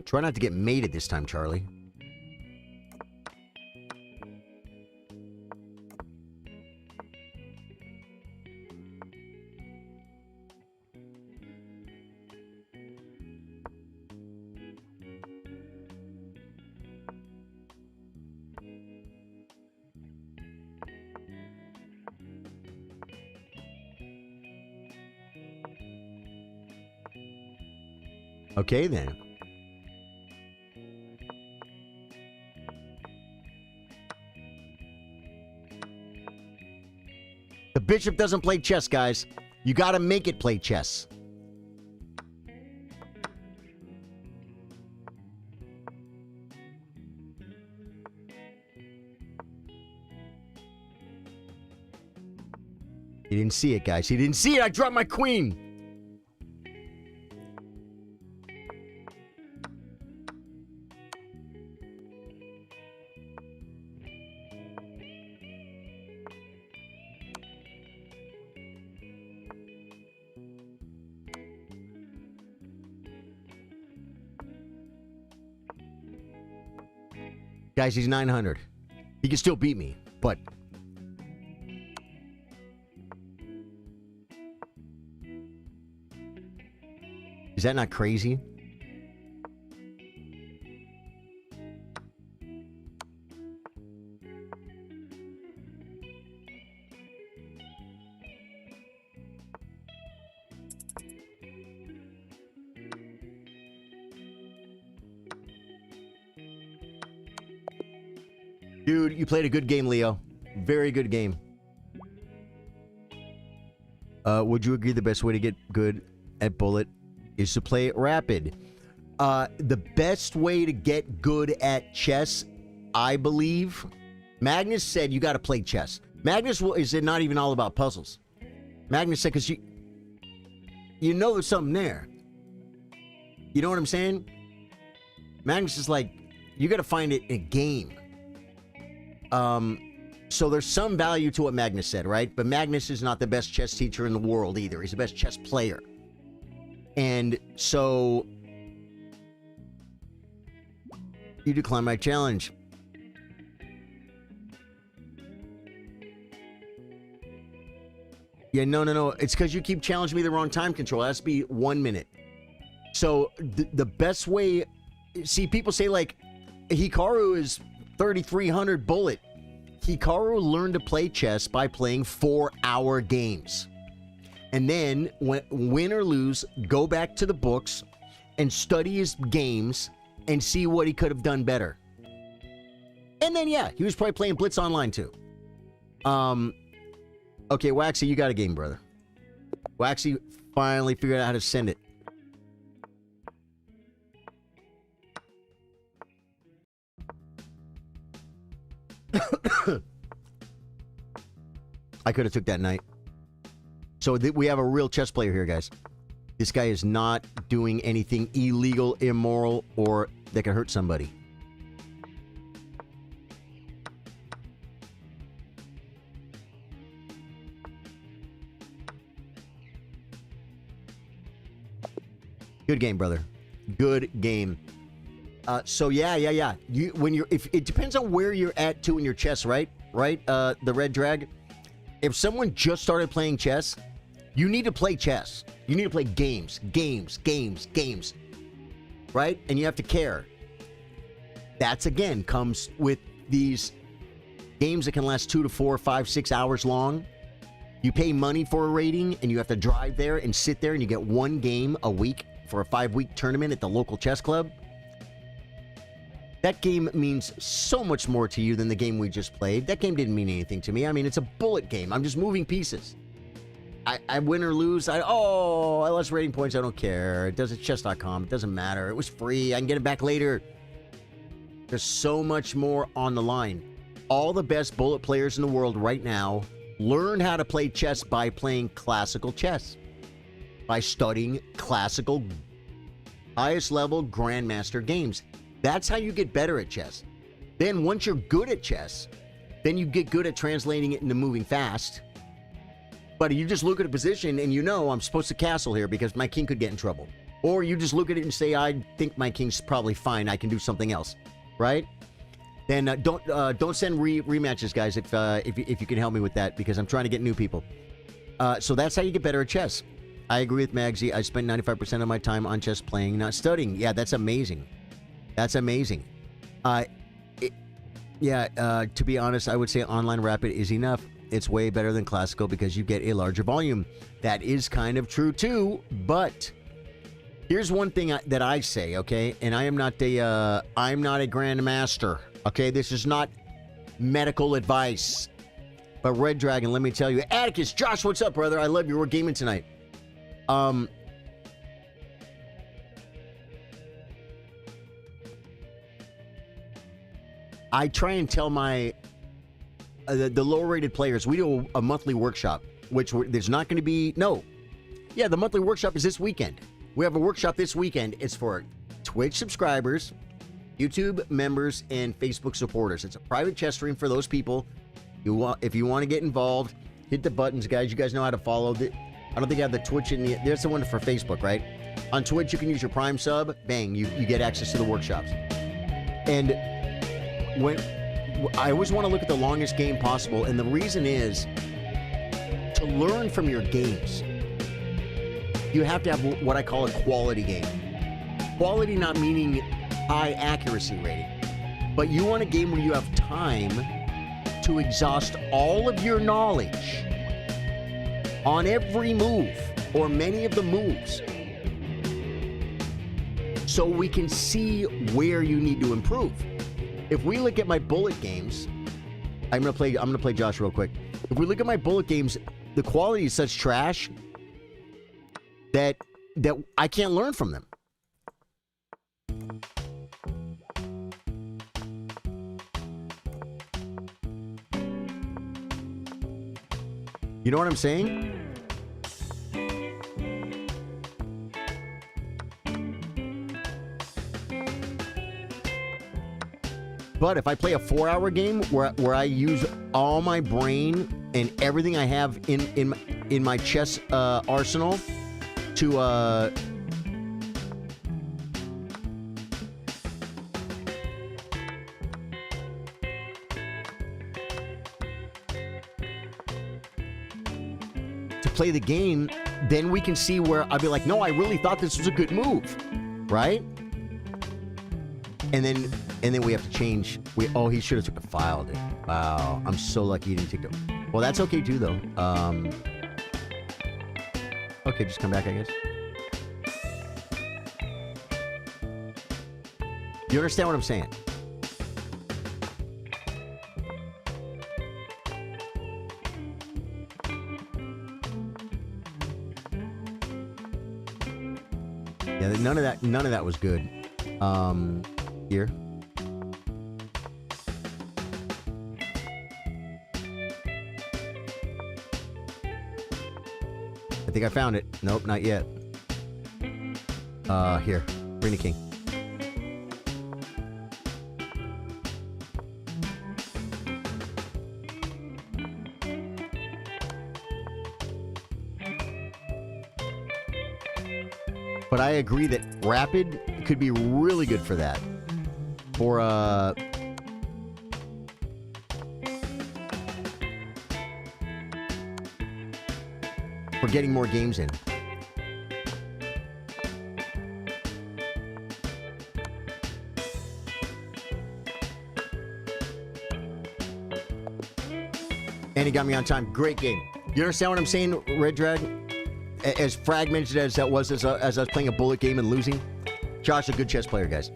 Try not to get mated this time, Charlie. Okay, then. The bishop doesn't play chess, guys. You gotta make it play chess. He didn't see it, guys. He didn't see it. I dropped my queen. Guys, he's 900. He can still beat me, but... Is that not crazy? Dude, you played a good game, Leo. Very good game. Would you agree the best way to get good at bullet is to play it rapid? The best way to get good at chess, I believe, Magnus said you got to play chess. Magnus is not even all about puzzles. Magnus said because you know there's something there. You know what I'm saying? Magnus is like, you got to find it in a game. So there's some value to what Magnus said, right? But Magnus is not the best chess teacher in the world either. He's the best chess player. And so you decline my challenge. Yeah, no. It's because you keep challenging me the wrong time control. It has to be 1 minute. So the best way... See, people say, like, Hikaru is 3,300 bullet. Hikaru learned to play chess by playing 4-hour games. And then, win or lose, go back to the books and study his games and see what he could have done better. And then, yeah, he was probably playing Blitz Online, too. Okay, Waxy, you got a game, brother. Waxy finally figured out how to send it. I could have took that night. So we have a real chess player here, guys. This guy is not doing anything illegal, immoral, or that could hurt somebody. Good game, brother. Good game. So yeah. If it depends on where you're at too in your chess, right? The red drag. If someone just started playing chess, you need to play chess. You need to play games. Right? And you have to care. That's again comes with these games that can last 2 to 4, 5, 6 hours long. You pay money for a rating and you have to drive there and sit there and you get one game a week for a 5-week tournament at the local chess club. That game means so much more to you than the game we just played. That game didn't mean anything to me. I mean, it's a bullet game. I'm just moving pieces. I win or lose. I lost rating points. I don't care. It does it chess.com. It doesn't matter. It was free. I can get it back later. There's so much more on the line. All the best bullet players in the world right now learn how to play chess by playing classical chess. By studying classical, highest level grandmaster games. That's how you get better at chess. Then once you're good at chess, then you get good at translating it into moving fast. But you just look at a position and you know I'm supposed to castle here because my king could get in trouble. Or you just look at it and say, I think my king's probably fine. I can do something else, right? Then don't send rematches, guys, if you can help me with that because I'm trying to get new people. So that's how you get better at chess. I agree with Magsy. I spend 95% of my time on chess playing, not studying. Yeah, that's amazing. That's amazing. To be honest, I would say online rapid is enough. It's way better than classical because you get a larger volume. That is kind of true too, but here's one thing that I say, okay? And I'm not a grandmaster, okay? This is not medical advice. But Red Dragon, let me tell you. Atticus, Josh, what's up, brother? I love you. We're gaming tonight. I try and tell my the lower rated players, we do a monthly workshop, which there's not going to be the monthly workshop is this weekend. We have a workshop this weekend. It's for Twitch subscribers, YouTube members, and Facebook supporters. It's a private chess stream for those people. If you want to get involved, hit the buttons, guys. You guys know how to follow. I don't think I have the Twitch there's the one for Facebook, right? On Twitch, you can use your Prime sub. Bang, you get access to the workshops. And when I always want to look at the longest game possible, and the reason is to learn from your games. You have to have what I call a quality game. Quality not meaning high accuracy rating, but you want a game where you have time to exhaust all of your knowledge on every move or many of the moves, so we can see where you need to improve. If we look at my bullet games, I'm gonna play Josh real quick. If we look at my bullet games, the quality is such trash that I can't learn from them. You know what I'm saying? But if I play a 4-hour game where I use all my brain and everything I have in my chess arsenal to play the game, then we can see where I'll be like, no, I really thought this was a good move, right? And then we have to change. Oh, he should have took the file, dude. Wow, I'm so lucky he didn't take the. Well, that's okay too, though. Okay, just come back, I guess. You understand what I'm saying? Yeah, none of that was good. Here. I think I found it. Nope, not yet. Here. Bring the king. But I agree that rapid could be really good for that. For getting more games in. And he got me on time. Great game. You understand what I'm saying, Red Drag? As fragmented as that was as I was playing a bullet game and losing. Josh, a good chess player, guys.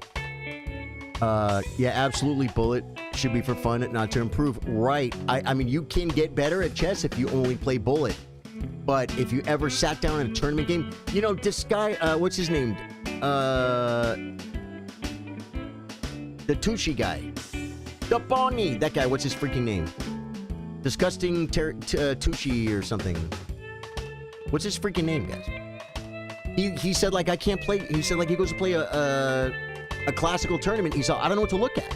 Yeah, absolutely. Bullet should be for fun, not to improve. Right. I mean, you can get better at chess if you only play bullet. But if you ever sat down in a tournament game, you know, this guy, what's his name? The Tucci guy. The Bonnie. That guy, what's his freaking name? Disgusting Tucci or something. What's his freaking name, guys? He said, like, I can't play. He said, like, he goes to play a classical tournament. He said, I don't know what to look at.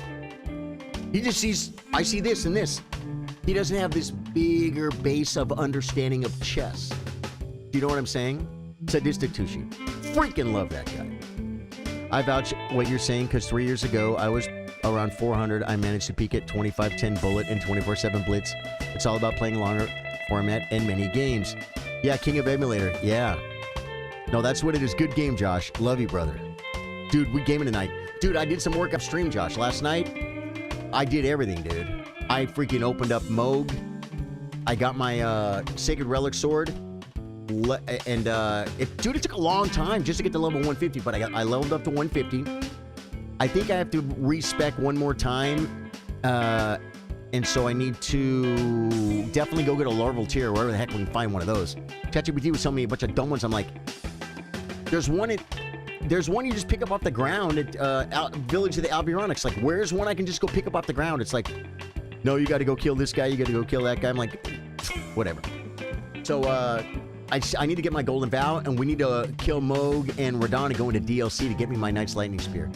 He just sees, I see this and this. He doesn't have this bigger base of understanding of chess. Do you know what I'm saying? Sadistic Tucci. Freaking love that guy. I vouch what you're saying because 3 years ago, I was around 400. I managed to peak at 25-10 bullet and 24-7 blitz. It's all about playing longer format and many games. Yeah, King of Emulator. Yeah. No, that's what it is. Good game, Josh. Love you, brother. Dude, we gaming tonight. Dude, I did some work off stream, Josh. Last night, I did everything, dude. I freaking opened up Moog. I got my Sacred Relic Sword. And, dude, it took a long time just to get to level 150, but I leveled up to 150. I think I have to respec one more time. And so I need to definitely go get a larval tier, wherever the heck we can find one of those. ChatGPT was telling me a bunch of dumb ones. I'm like, there's one you just pick up off the ground at Village of the Albironics. Like, where's one I can just go pick up off the ground? It's like, no, you got to go kill this guy. You got to go kill that guy. I'm like, whatever. So I need to get my Golden Vow, and we need to kill Moog and Radon and go into DLC to get me my Knight's Lightning Spear.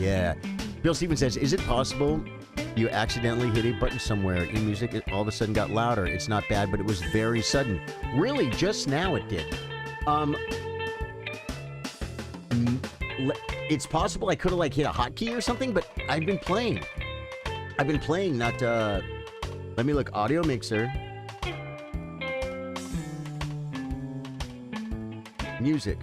Yeah. Bill Stevens says, is it possible you accidentally hit a button somewhere in music? It all of a sudden got louder. It's not bad, but it was very sudden. Really, just now it did. It's possible I could have, like, hit a hotkey or something, but I've been playing, not, let me look. Audio mixer. Music.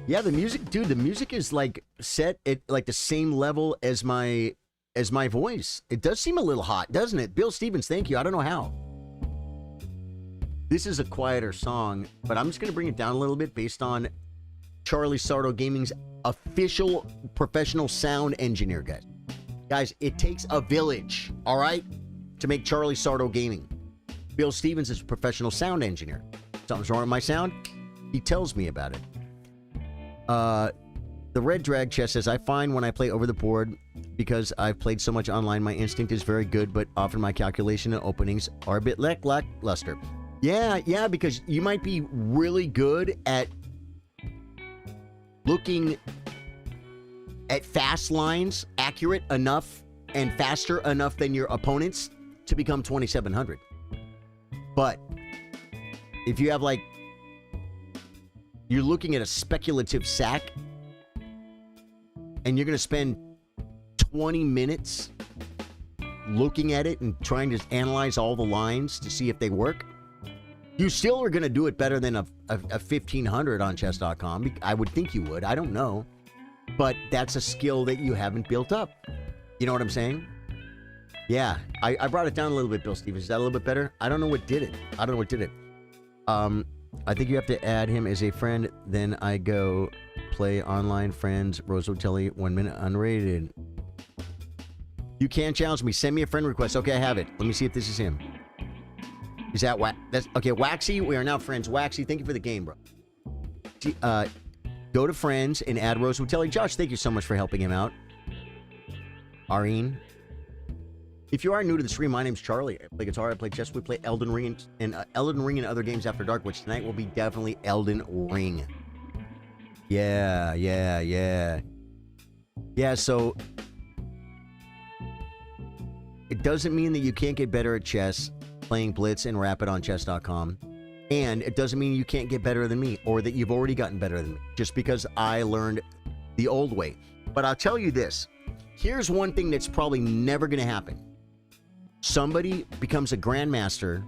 Yeah, the music, dude, the music is, like, set at, like, the same level as my voice. It does seem a little hot, doesn't it? Bill Stevens, thank you. I don't know how. This is a quieter song, but I'm just going to bring it down a little bit based on Charly Sardo Gaming's official professional sound engineer, guys. Guys, it takes a village, all right, to make Charly Sardo Gaming. Bill Stevens is a professional sound engineer. Something's wrong with my sound? He tells me about it. The Red Drag Chess says, I find when I play over the board, because I've played so much online, my instinct is very good, but often my calculation and openings are a bit lackluster. Yeah, because you might be really good at looking at fast lines, accurate enough and faster enough than your opponents to become 2,700. But if you have like, you're looking at a speculative sack and you're going to spend 20 minutes looking at it and trying to analyze all the lines to see if they work, you still are going to do it better than a 1,500 on chess.com. I would think you would. I don't know. But that's a skill that you haven't built up. You know what I'm saying? Yeah. I brought it down a little bit, Bill Stevens. Is that a little bit better? I don't know what did it. I think you have to add him as a friend. Then I go play online friends. Rose Hotelli, 1 minute unrated. You can challenge me. Send me a friend request. Okay, I have it. Let me see if this is him. Is that that's okay? Waxy, we are now friends. Waxy, thank you for the game, bro. Go to friends and add Rose Hotelli. Josh, thank you so much for helping him out. Areen. If you are new to the stream, my name's Charlie. I play guitar, I play chess, we play Elden Ring and other games after dark, which tonight will be definitely Elden Ring. Yeah, so it doesn't mean that you can't get better at chess playing Blitz and Rapid on chess.com. And it doesn't mean you can't get better than me or that you've already gotten better than me just because I learned the old way. But I'll tell you this. Here's one thing that's probably never going to happen. Somebody becomes a grandmaster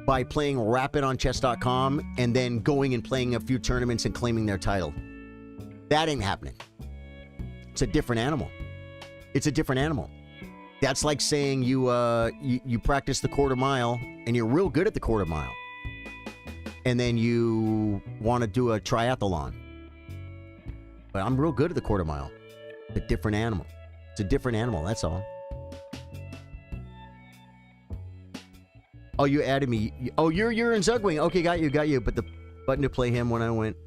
by playing Rapid on chess.com and then going and playing a few tournaments and claiming their title. That ain't happening. It's a different animal. It's a different animal. That's like saying you practice the quarter mile and you're real good at the quarter mile. And then you want to do a triathlon. But I'm real good at the quarter mile. It's a different animal. It's a different animal, that's all. Oh, you added me. Oh, you're in Zugwing. Okay, got you. But the button to play him when I went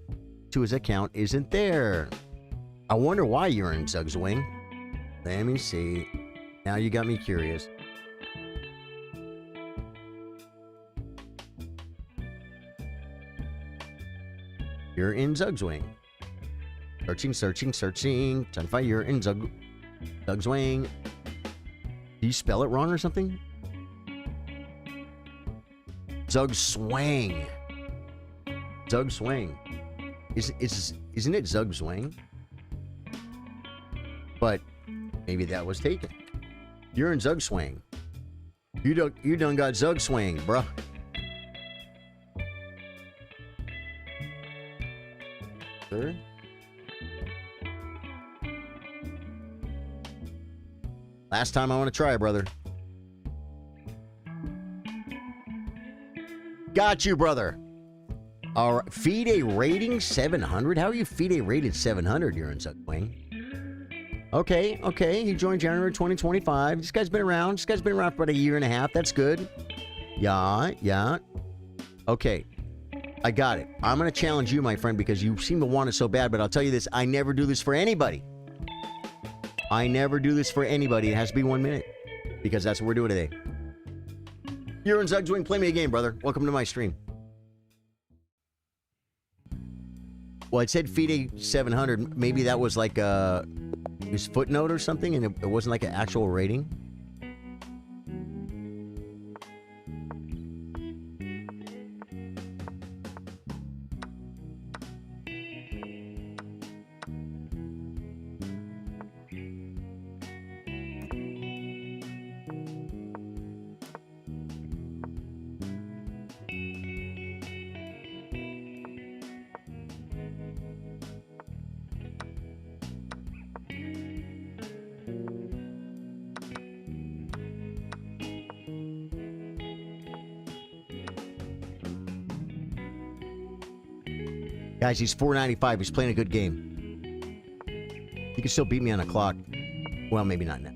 to his account isn't there. I wonder why you're in Zugwing. Let me see. Now you got me curious. You're in Zugwing. Searching. Trying to find you're in Zugwing. Do you spell it wrong or something? Zugswang. Isn't it Zugswang? But maybe that was taken. You're in Zugswang. You done got Zugswang, bruh. Sure. Last time I want to try, brother. Got you, brother. All right. FIDE rating 700? How are you FIDE rated 700? You're in Zugswang. Okay. He joined January 2025. This guy's been around. For about a year and a half. That's good. Yeah. Okay. I got it. I'm going to challenge you, my friend, because you seem to want it so bad, but I'll tell you this. I never do this for anybody. It has to be 1 minute because that's what we're doing today. You're in Zugswing. Play me a game, brother. Welcome to my stream. Well, it said FIDE 700. Maybe that was like his footnote or something, and it wasn't like an actual rating. Guys, he's 495. He's playing a good game. He can still beat me on a clock. Well, maybe not now.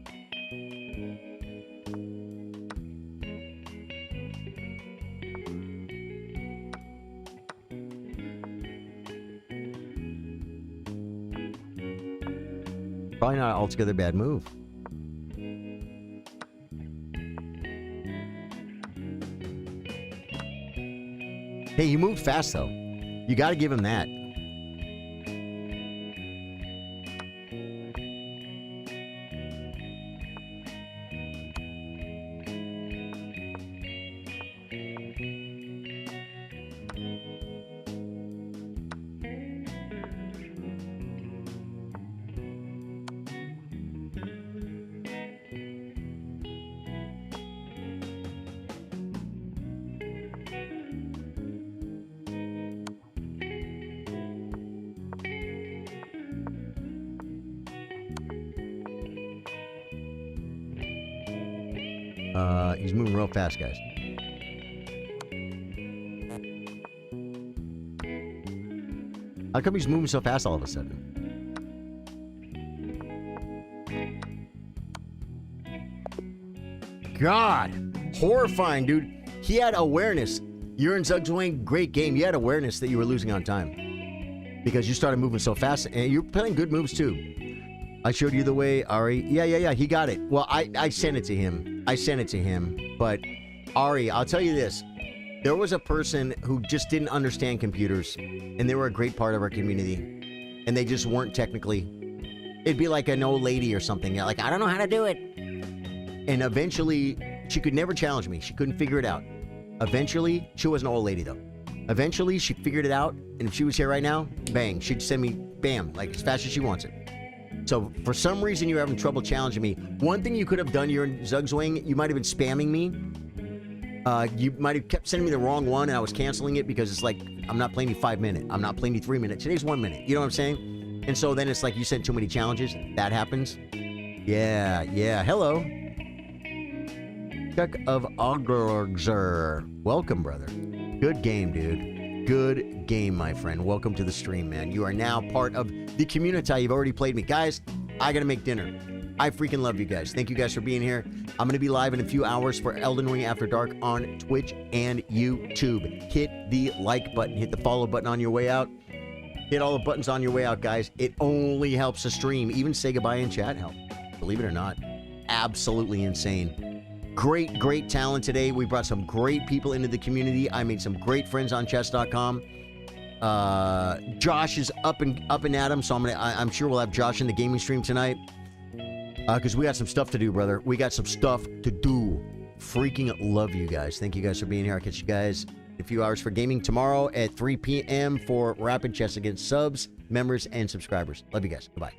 probably not altogether a bad move. Hey, he moved fast, though. You got to give him that. He's moving real fast, guys. How come he's moving so fast all of a sudden? God, horrifying, dude. He had awareness. You're in Zugzwang, great game. You had awareness that you were losing on time because you started moving so fast, and you're playing good moves too. I showed you the way, Ari. Yeah. He got it. Well, I sent it to him. But Ari, I'll tell you this. There was a person who just didn't understand computers, and they were a great part of our community, and they just weren't technically. It'd be like an old lady or something. Like, I don't know how to do it. And eventually, she could never challenge me. She couldn't figure it out. Eventually, she was an old lady, though. Eventually, she figured it out, and if she was here right now, bang, she'd send me, bam, like as fast as she wants it. So, for some reason, you're having trouble challenging me. One thing you could have done, you're in Zugzwang, you might have been spamming me. You might have kept sending me the wrong one, and I was canceling it because it's like, I'm not playing you 5 minutes. I'm not playing you 3 minutes. Today's 1 minute. You know what I'm saying? And so then it's like you sent too many challenges. That happens. Yeah. Hello. Chuck of Augerzer. Welcome, brother. Good game, dude. Good game, my friend. Welcome to the stream, man. You are now part of the community. You've already played me. Guys, I gotta make dinner. I freaking love you guys. Thank you guys for being here. I'm gonna be live in a few hours for Elden Ring After Dark on Twitch and YouTube. Hit the like button. Hit the follow button on your way out. Hit all the buttons on your way out, guys. It only helps the stream. Even say goodbye in chat help. Believe it or not. Absolutely insane. Great talent today. We brought some great people into the community. I made some great friends on chess.com. Josh is up and at 'em, so I'm sure we'll have Josh in the gaming stream tonight. Because we got some stuff to do, brother. We got some stuff to do. Freaking love you guys. Thank you guys for being here. I'll catch you guys in a few hours for gaming tomorrow at 3 p.m. for Rapid Chess Against subs, members, and subscribers. Love you guys. Goodbye.